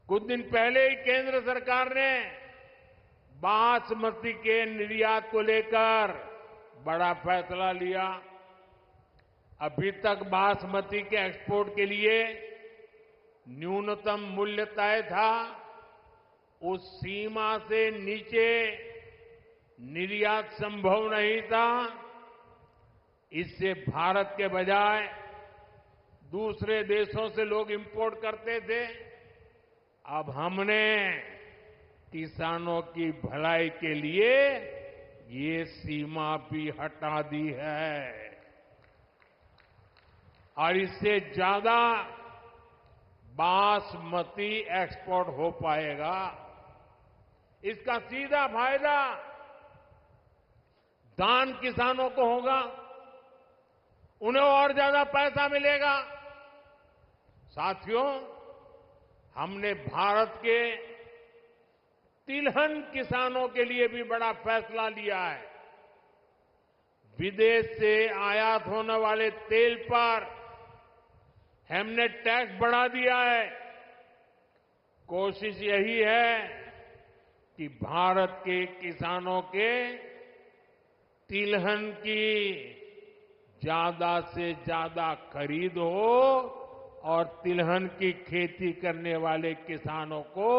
कुछ दिन पहले ही केंद्र सरकार ने बासमती के निर्यात को लेकर बड़ा फैसला लिया। अभी तक बासमती के एक्सपोर्ट के लिए न्यूनतम मूल्य तय था, उस सीमा से नीचे निर्यात संभव नहीं था। इससे भारत के बजाय दूसरे देशों से लोग इंपोर्ट करते थे। अब हमने किसानों की भलाई के लिए ये सीमा भी हटा दी है और इससे ज्यादा बासमती एक्सपोर्ट हो पाएगा। इसका सीधा फायदा धान किसानों को होगा, उन्हें और ज्यादा पैसा मिलेगा। साथियों, हमने भारत के तिलहन किसानों के लिए भी बड़ा फैसला लिया है। विदेश से आयात होने वाले तेल पर हमने टैक्स बढ़ा दिया है। कोशिश यही है कि भारत के किसानों के तिलहन की ज्यादा से ज्यादा खरीद हो और तिलहन की खेती करने वाले किसानों को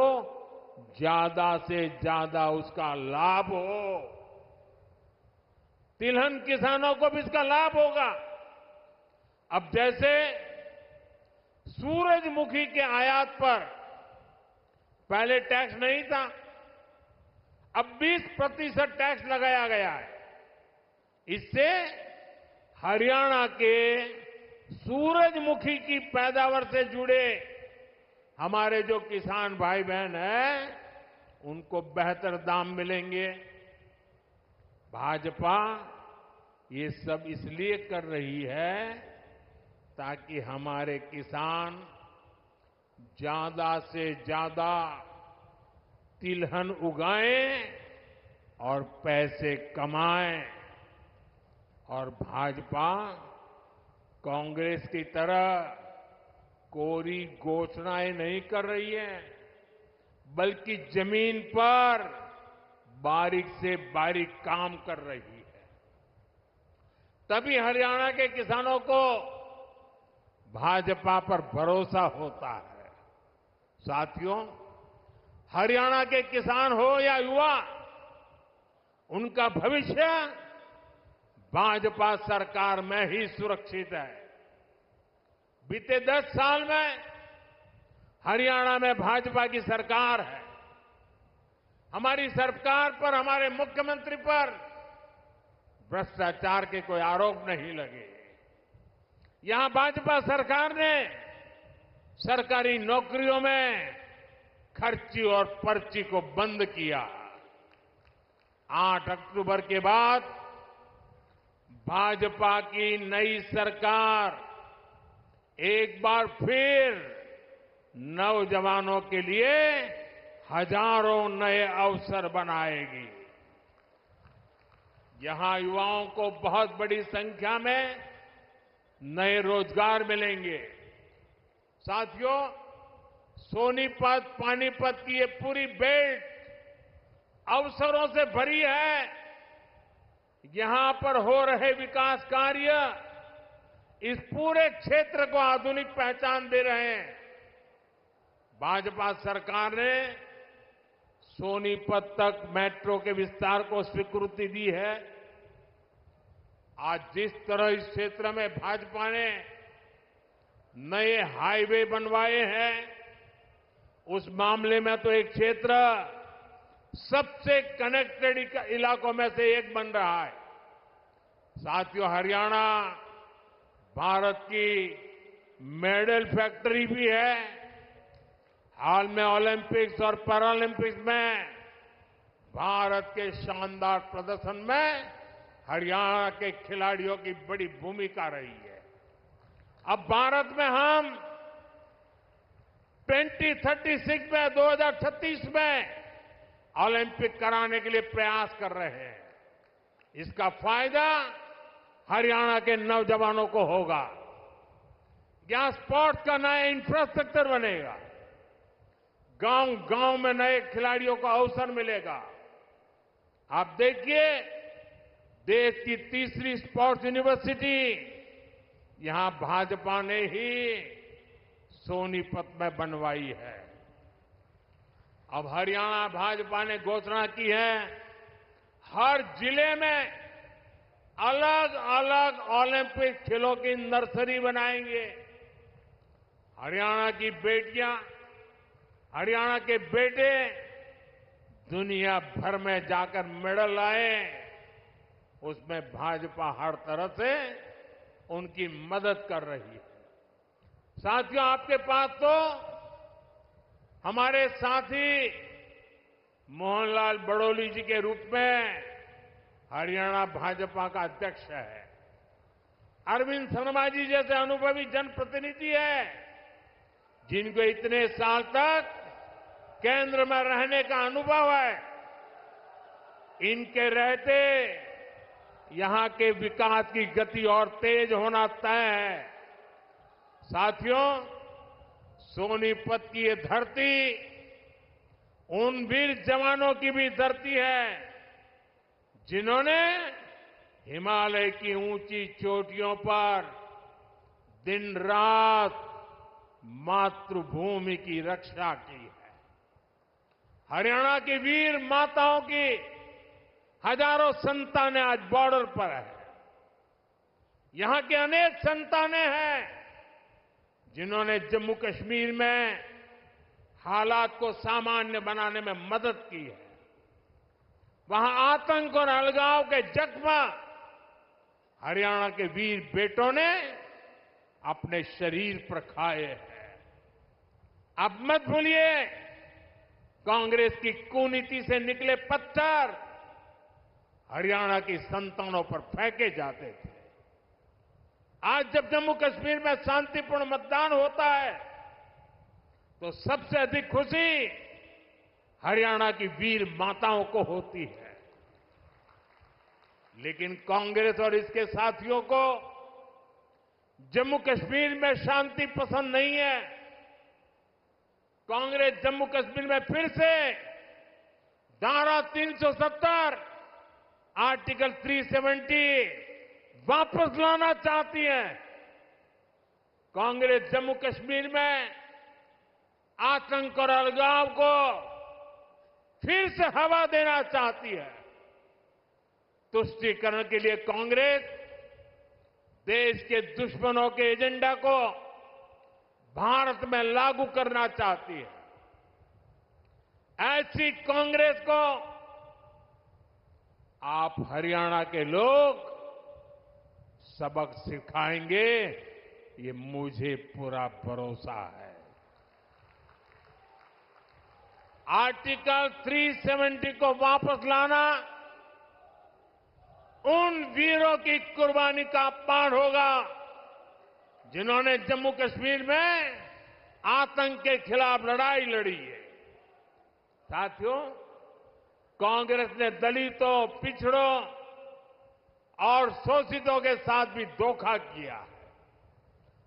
ज्यादा से ज्यादा उसका लाभ हो। तिलहन किसानों को भी इसका लाभ होगा। अब जैसे सूरजमुखी के आयात पर पहले टैक्स नहीं था, अब 20% टैक्स लगाया गया है। इससे हरियाणा के सूरजमुखी की पैदावार से जुड़े हमारे जो किसान भाई बहन हैं, उनको बेहतर दाम मिलेंगे। भाजपा ये सब इसलिए कर रही है ताकि हमारे किसान ज्यादा से ज्यादा तिलहन उगाएं और पैसे कमाएं। और भाजपा कांग्रेस की तरह कोरी घोषणाएं नहीं कर रही है, बल्कि जमीन पर बारीक से बारीक काम कर रही है। तभी हरियाणा के किसानों को भाजपा पर भरोसा होता है। साथियों, हरियाणा के किसान हो या युवा, उनका भविष्य भाजपा सरकार में ही सुरक्षित है। बीते 10 साल में हरियाणा में भाजपा की सरकार है। हमारी सरकार पर, हमारे मुख्यमंत्री पर भ्रष्टाचार के कोई आरोप नहीं लगे। यहां भाजपा सरकार ने सरकारी नौकरियों में खर्ची और पर्ची को बंद किया। 8 अक्टूबर के बाद भाजपा की नई सरकार एक बार फिर नौजवानों के लिए हजारों नए अवसर बनाएगी। यहां युवाओं को बहुत बड़ी संख्या में नए रोजगार मिलेंगे। साथियों, सोनीपत, पानीपत की ये पूरी बेल्ट अवसरों से भरी है। यहां पर हो रहे विकास कार्य इस पूरे क्षेत्र को आधुनिक पहचान दे रहे हैं। भाजपा सरकार ने सोनीपत तक मेट्रो के विस्तार को स्वीकृति दी है। आज जिस तरह इस क्षेत्र में भाजपा ने नए हाईवे बनवाए हैं, उस मामले में तो एक क्षेत्र सबसे कनेक्टेड इलाकों में से एक बन रहा है। साथियों, हरियाणा भारत की मेडल फैक्ट्री भी है। हाल में ओलंपिक्स और पैरालंपिक्स में भारत के शानदार प्रदर्शन में हरियाणा के खिलाड़ियों की बड़ी भूमिका रही है। अब भारत में हम 2036 में, 2036 में ओलंपिक कराने के लिए प्रयास कर रहे हैं। इसका फायदा हरियाणा के नौजवानों को होगा। यहां स्पोर्ट्स का नया इंफ्रास्ट्रक्चर बनेगा। गांव-गांव में नए खिलाड़ियों को अवसर मिलेगा। आप देखिए, देश की तीसरी स्पोर्ट्स यूनिवर्सिटी यहां भाजपा ने ही सोनीपत में बनवाई है। अब हरियाणा भाजपा ने घोषणा की है, हर जिले में अलग अलग ओलंपिक खेलों की नर्सरी बनाएंगे। हरियाणा की बेटियां, हरियाणा के बेटे दुनिया भर में जाकर मेडल लाए, उसमें भाजपा हर तरह से उनकी मदद कर रही है। साथियों, आपके पास तो हमारे साथी मोहनलाल बड़ोली जी के रूप में हरियाणा भाजपा का अध्यक्ष है। अरविंद शर्मा जी जैसे अनुभवी जनप्रतिनिधि है, जिनको इतने साल तक केंद्र में रहने का अनुभव है। इनके रहते यहां के विकास की गति और तेज होना तय है। साथियों, सोनीपत की ये धरती उन वीर जवानों की भी धरती है, जिन्होंने हिमालय की ऊंची चोटियों पर दिन रात मातृभूमि की रक्षा की है। हरियाणा की वीर माताओं की हजारों संतानें आज बॉर्डर पर है। यहां के अनेक संतानें हैं जिन्होंने जम्मू कश्मीर में हालात को सामान्य बनाने में मदद की है। वहां आतंक और अलगाव के जख्म हरियाणा के वीर बेटों ने अपने शरीर पर खाए हैं। अब मत भूलिए, कांग्रेस की कुनीति से निकले पत्थर हरियाणा की संतानों पर फेंके जाते थे। आज जब जम्मू कश्मीर में शांतिपूर्ण मतदान होता है, तो सबसे अधिक खुशी हरियाणा की वीर माताओं को होती है। लेकिन कांग्रेस और इसके साथियों को जम्मू कश्मीर में शांति पसंद नहीं है। कांग्रेस जम्मू कश्मीर में फिर से धारा 370, आर्टिकल 370 वापस लाना चाहती है। कांग्रेस जम्मू कश्मीर में आतंक और अलगाव को फिर से हवा देना चाहती है। तुष्टीकरण के लिए कांग्रेस देश के दुश्मनों के एजेंडा को भारत में लागू करना चाहती है। ऐसी कांग्रेस को आप हरियाणा के लोग सबक सिखाएंगे, ये मुझे पूरा भरोसा है। आर्टिकल 370 को वापस लाना उन वीरों की कुर्बानी का अपमान होगा, जिन्होंने जम्मू कश्मीर में आतंक के खिलाफ लड़ाई लड़ी है। साथियों, कांग्रेस ने दलितों, पिछड़ों और शोषितों के साथ भी धोखा किया है।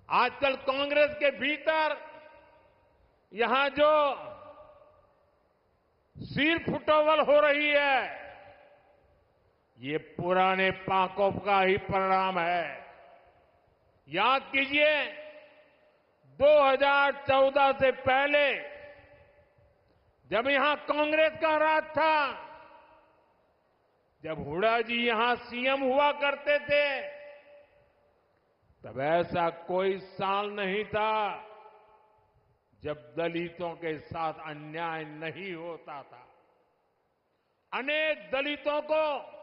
आजकल कांग्रेस के भीतर यहां जो सिर फुटोवल हो रही है, ये पुराने पाकों का ही परिणाम है। याद कीजिए, 2014 से पहले जब यहां कांग्रेस का राज था, जब हुड्डा जी यहां सीएम हुआ करते थे, तब ऐसा कोई साल नहीं था जब दलितों के साथ अन्याय नहीं होता था। अनेक दलितों को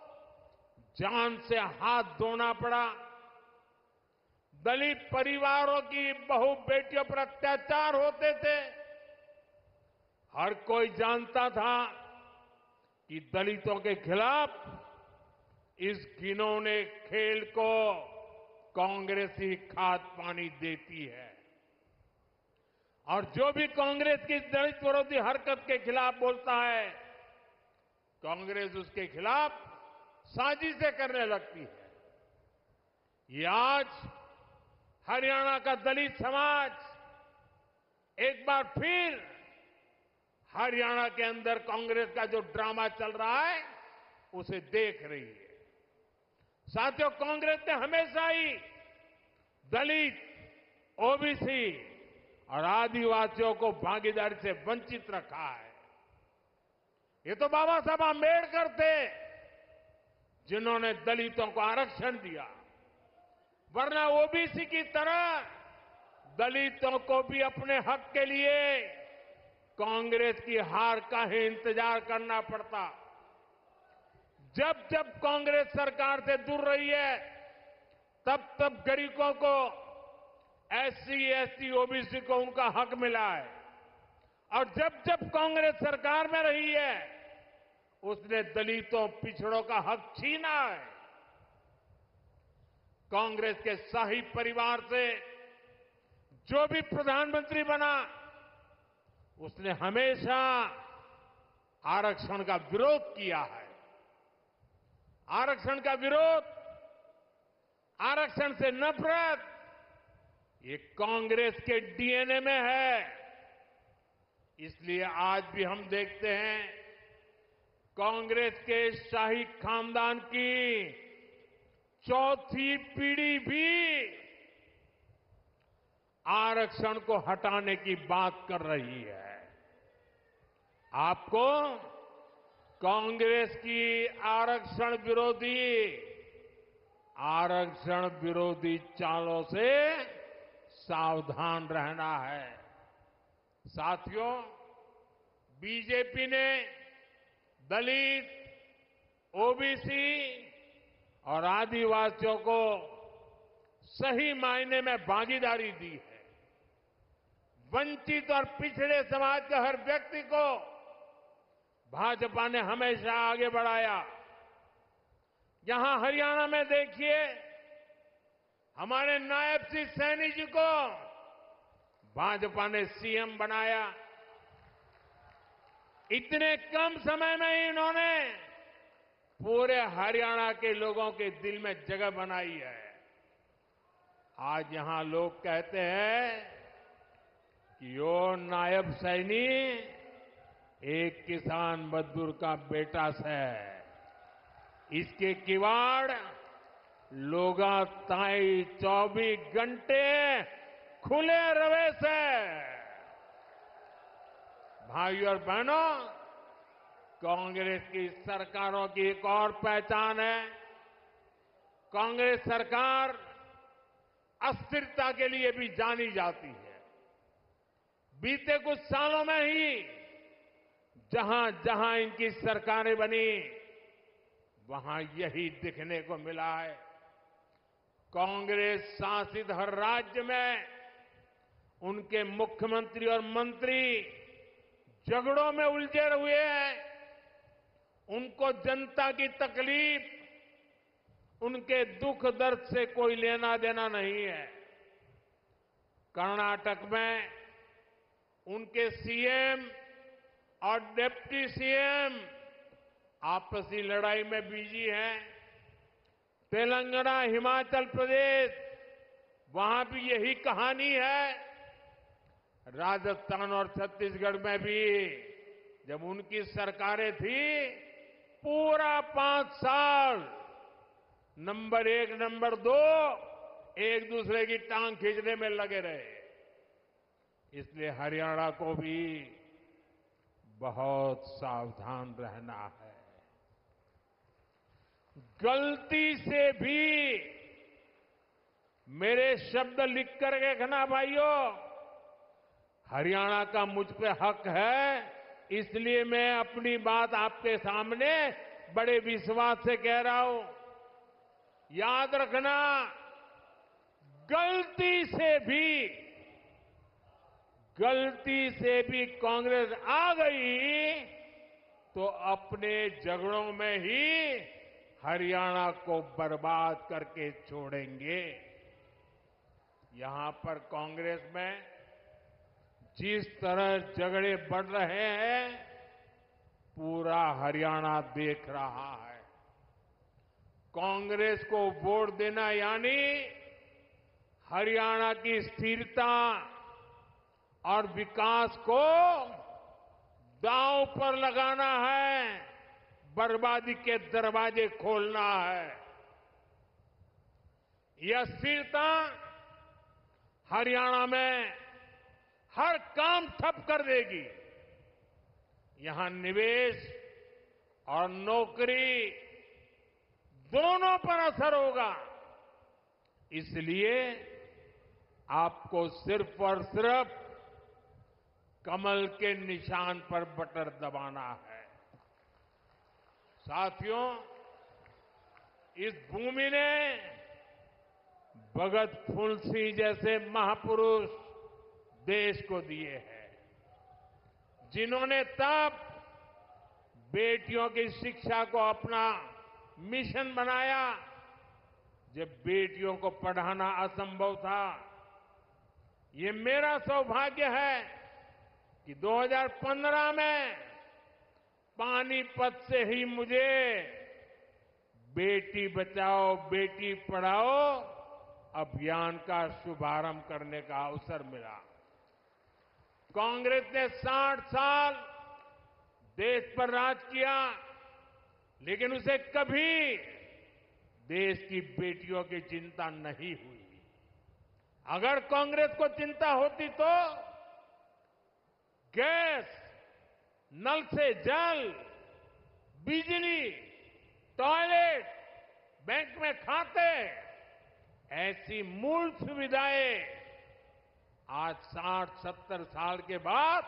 जान से हाथ धोना पड़ा। दलित परिवारों की बहु बेटियों पर अत्याचार होते थे। हर कोई जानता था कि दलितों के खिलाफ इस घिनौने खेल को कांग्रेस ही खाद पानी देती है। और जो भी कांग्रेस की दलित विरोधी हरकत के खिलाफ बोलता है, कांग्रेस उसके खिलाफ साजिशें करने लगती है। ये आज हरियाणा का दलित समाज एक बार फिर हरियाणा के अंदर कांग्रेस का जो ड्रामा चल रहा है उसे देख रही है। साथियों, कांग्रेस ने हमेशा ही दलित, ओबीसी और आदिवासियों को भागीदारी से वंचित रखा है। ये तो बाबा साहब आंबेडकर थे जिन्होंने दलितों को आरक्षण दिया, वरना ओबीसी की तरह दलितों को भी अपने हक के लिए कांग्रेस की हार का ही इंतजार करना पड़ता। जब जब कांग्रेस सरकार से दूर रही है, तब तब गरीबों को, एससी, एसटी, ओबीसी को उनका हक मिला है। और जब जब कांग्रेस सरकार में रही है, उसने दलितों, पिछड़ों का हक छीना है। कांग्रेस के शाही परिवार से जो भी प्रधानमंत्री बना, उसने हमेशा आरक्षण का विरोध किया है। आरक्षण का विरोध, आरक्षण से नफरत, ये कांग्रेस के डीएनए में है। इसलिए आज भी हम देखते हैं कांग्रेस के शाही खानदान की चौथी पीढ़ी भी आरक्षण को हटाने की बात कर रही है। आपको कांग्रेस की आरक्षण विरोधी चालों से सावधान रहना है। साथियों, बीजेपी ने दलित, ओबीसी और आदिवासियों को सही मायने में भागीदारी दी है। वंचित और पिछड़े समाज के हर व्यक्ति को भाजपा ने हमेशा आगे बढ़ाया। यहां हरियाणा में देखिए, हमारे नायब श्री सैनी जी को भाजपा ने सीएम बनाया। इतने कम समय में ही इन्होंने पूरे हरियाणा के लोगों के दिल में जगह बनाई है। आज यहां लोग कहते हैं कि यो नायब सैनी एक किसान मजदूर का बेटा से, इसके किवाड़ लोगा ताई 24 घंटे खुले रवे से। भाइयों और बहनों, कांग्रेस की सरकारों की एक और पहचान है, कांग्रेस सरकार अस्थिरता के लिए भी जानी जाती है। बीते कुछ सालों में ही जहां जहां इनकी सरकारें बनी, वहां यही दिखने को मिला है। कांग्रेस शासित हर राज्य में उनके मुख्यमंत्री और मंत्री झगड़ों में उलझे हुए हैं। उनको जनता की तकलीफ, उनके दुख दर्द से कोई लेना देना नहीं है। कर्नाटक में उनके सीएम और डिप्टी सीएम आपसी लड़ाई में बिजी हैं। तेलंगाना, हिमाचल प्रदेश, वहां भी यही कहानी है। राजस्थान और छत्तीसगढ़ में भी जब उनकी सरकारें थी, पूरा 5 साल नंबर 1, नंबर 2 एक दूसरे की टांग खींचने में लगे रहे। इसलिए हरियाणा को भी बहुत सावधान रहना है। गलती से भी मेरे शब्द लिख कर रखना भाइयों, हरियाणा का मुझ पे हक है, इसलिए मैं अपनी बात आपके सामने बड़े विश्वास से कह रहा हूं। याद रखना, गलती से भी कांग्रेस आ गई तो अपने झगड़ों में ही हरियाणा को बर्बाद करके छोड़ेंगे। यहां पर कांग्रेस में जिस तरह झगड़े बढ़ रहे हैं, पूरा हरियाणा देख रहा है। कांग्रेस को वोट देना यानी हरियाणा की स्थिरता और विकास को दांव पर लगाना है, बर्बादी के दरवाजे खोलना है। यह अस्थिरता हरियाणा में हर काम ठप कर देगी। यहां निवेश और नौकरी दोनों पर असर होगा। इसलिए आपको सिर्फ और सिर्फ कमल के निशान पर बटन दबाना है। साथियों, इस भूमि ने भगत फूल सिंह जैसे महापुरुष देश को दिए हैं, जिन्होंने तब बेटियों की शिक्षा को अपना मिशन बनाया जब बेटियों को पढ़ाना असंभव था। ये मेरा सौभाग्य है कि 2015 में पानीपत से ही मुझे बेटी बचाओ बेटी पढ़ाओ अभियान का शुभारंभ करने का अवसर मिला। कांग्रेस ने 60 साल देश पर राज किया, लेकिन उसे कभी देश की बेटियों की चिंता नहीं हुई। अगर कांग्रेस को चिंता होती तो गैस, नल से जल, बिजली, टॉयलेट, बैंक में खाते, ऐसी मूल सुविधाएं आज 60-70 साल के बाद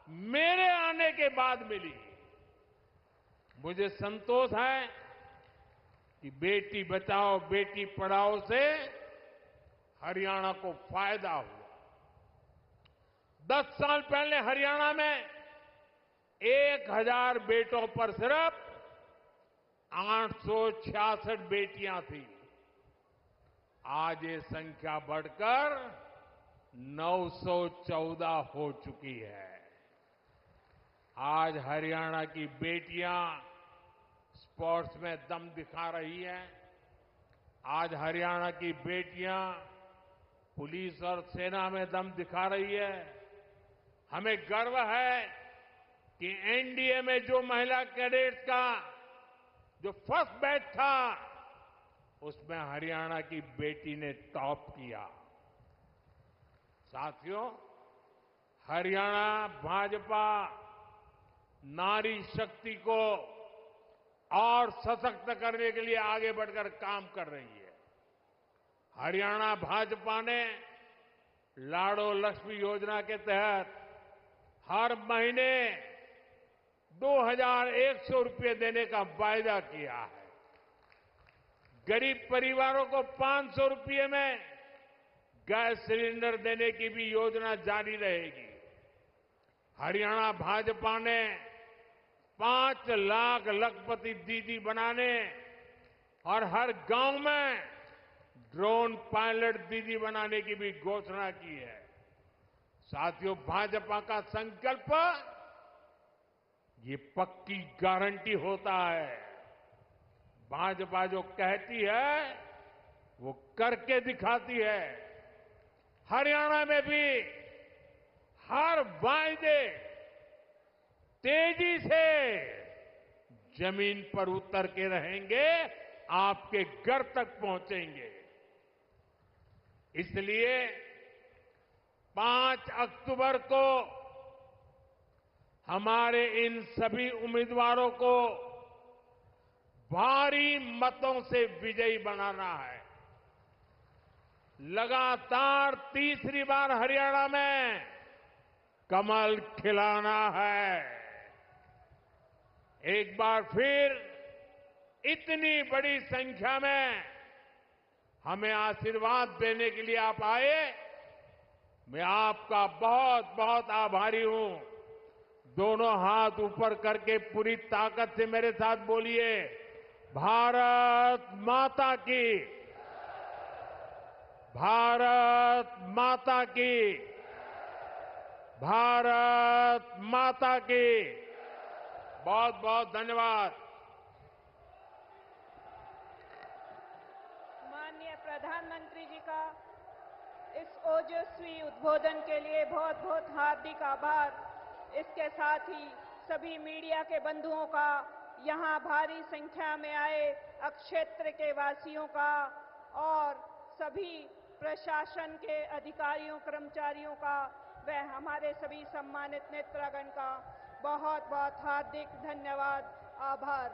मेरे आने के बाद मिली। मुझे संतोष है कि बेटी बचाओ बेटी पढ़ाओ से हरियाणा को फायदा हुआ। 10 साल पहले हरियाणा में 1000 बेटों पर सिर्फ 866 बेटियां थी। आज ये संख्या बढ़कर 914 हो चुकी है। आज हरियाणा की बेटियां स्पोर्ट्स में दम दिखा रही हैं। आज हरियाणा की बेटियां पुलिस और सेना में दम दिखा रही है। हमें गर्व है कि एनडीए में जो महिला कैडेट्स का जो फर्स्ट बैच था, उसमें हरियाणा की बेटी ने टॉप किया। साथियों, हरियाणा भाजपा नारी शक्ति को और सशक्त करने के लिए आगे बढ़कर काम कर रही है। हरियाणा भाजपा ने लाडो लक्ष्मी योजना के तहत हर महीने 2100 रुपये देने का वायदा किया है। गरीब परिवारों को 500 रुपये में गैस सिलेंडर देने की भी योजना जारी रहेगी। हरियाणा भाजपा ने 5 लाख लखपति दीदी बनाने और हर गांव में ड्रोन पायलट दीदी बनाने की भी घोषणा की है। साथियों, भाजपा का संकल्प ये पक्की गारंटी होता है। भाजपा जो कहती है वो करके दिखाती है। हरियाणा में भी हर वायदे तेजी से जमीन पर उतर के रहेंगे, आपके घर तक पहुंचेंगे। इसलिए 5 अक्टूबर को हमारे इन सभी उम्मीदवारों को भारी मतों से विजयी बनाना है। लगातार तीसरी बार हरियाणा में कमल खिलाना है। एक बार फिर इतनी बड़ी संख्या में हमें आशीर्वाद देने के लिए आप आए, मैं आपका बहुत बहुत आभारी हूं। दोनों हाथ ऊपर करके पूरी ताकत से मेरे साथ बोलिए, भारत माता की, भारत माता की, भारत माता की। बहुत बहुत धन्यवाद। माननीय प्रधानमंत्री जी का इस ओजस्वी उद्बोधन के लिए बहुत बहुत हार्दिक आभार। इसके साथ ही सभी मीडिया के बंधुओं का, यहाँ भारी संख्या में आए क्षेत्र के वासियों का और सभी प्रशासन के अधिकारियों कर्मचारियों का व हमारे सभी सम्मानित नेत्रगण का बहुत बहुत हार्दिक धन्यवाद, आभार।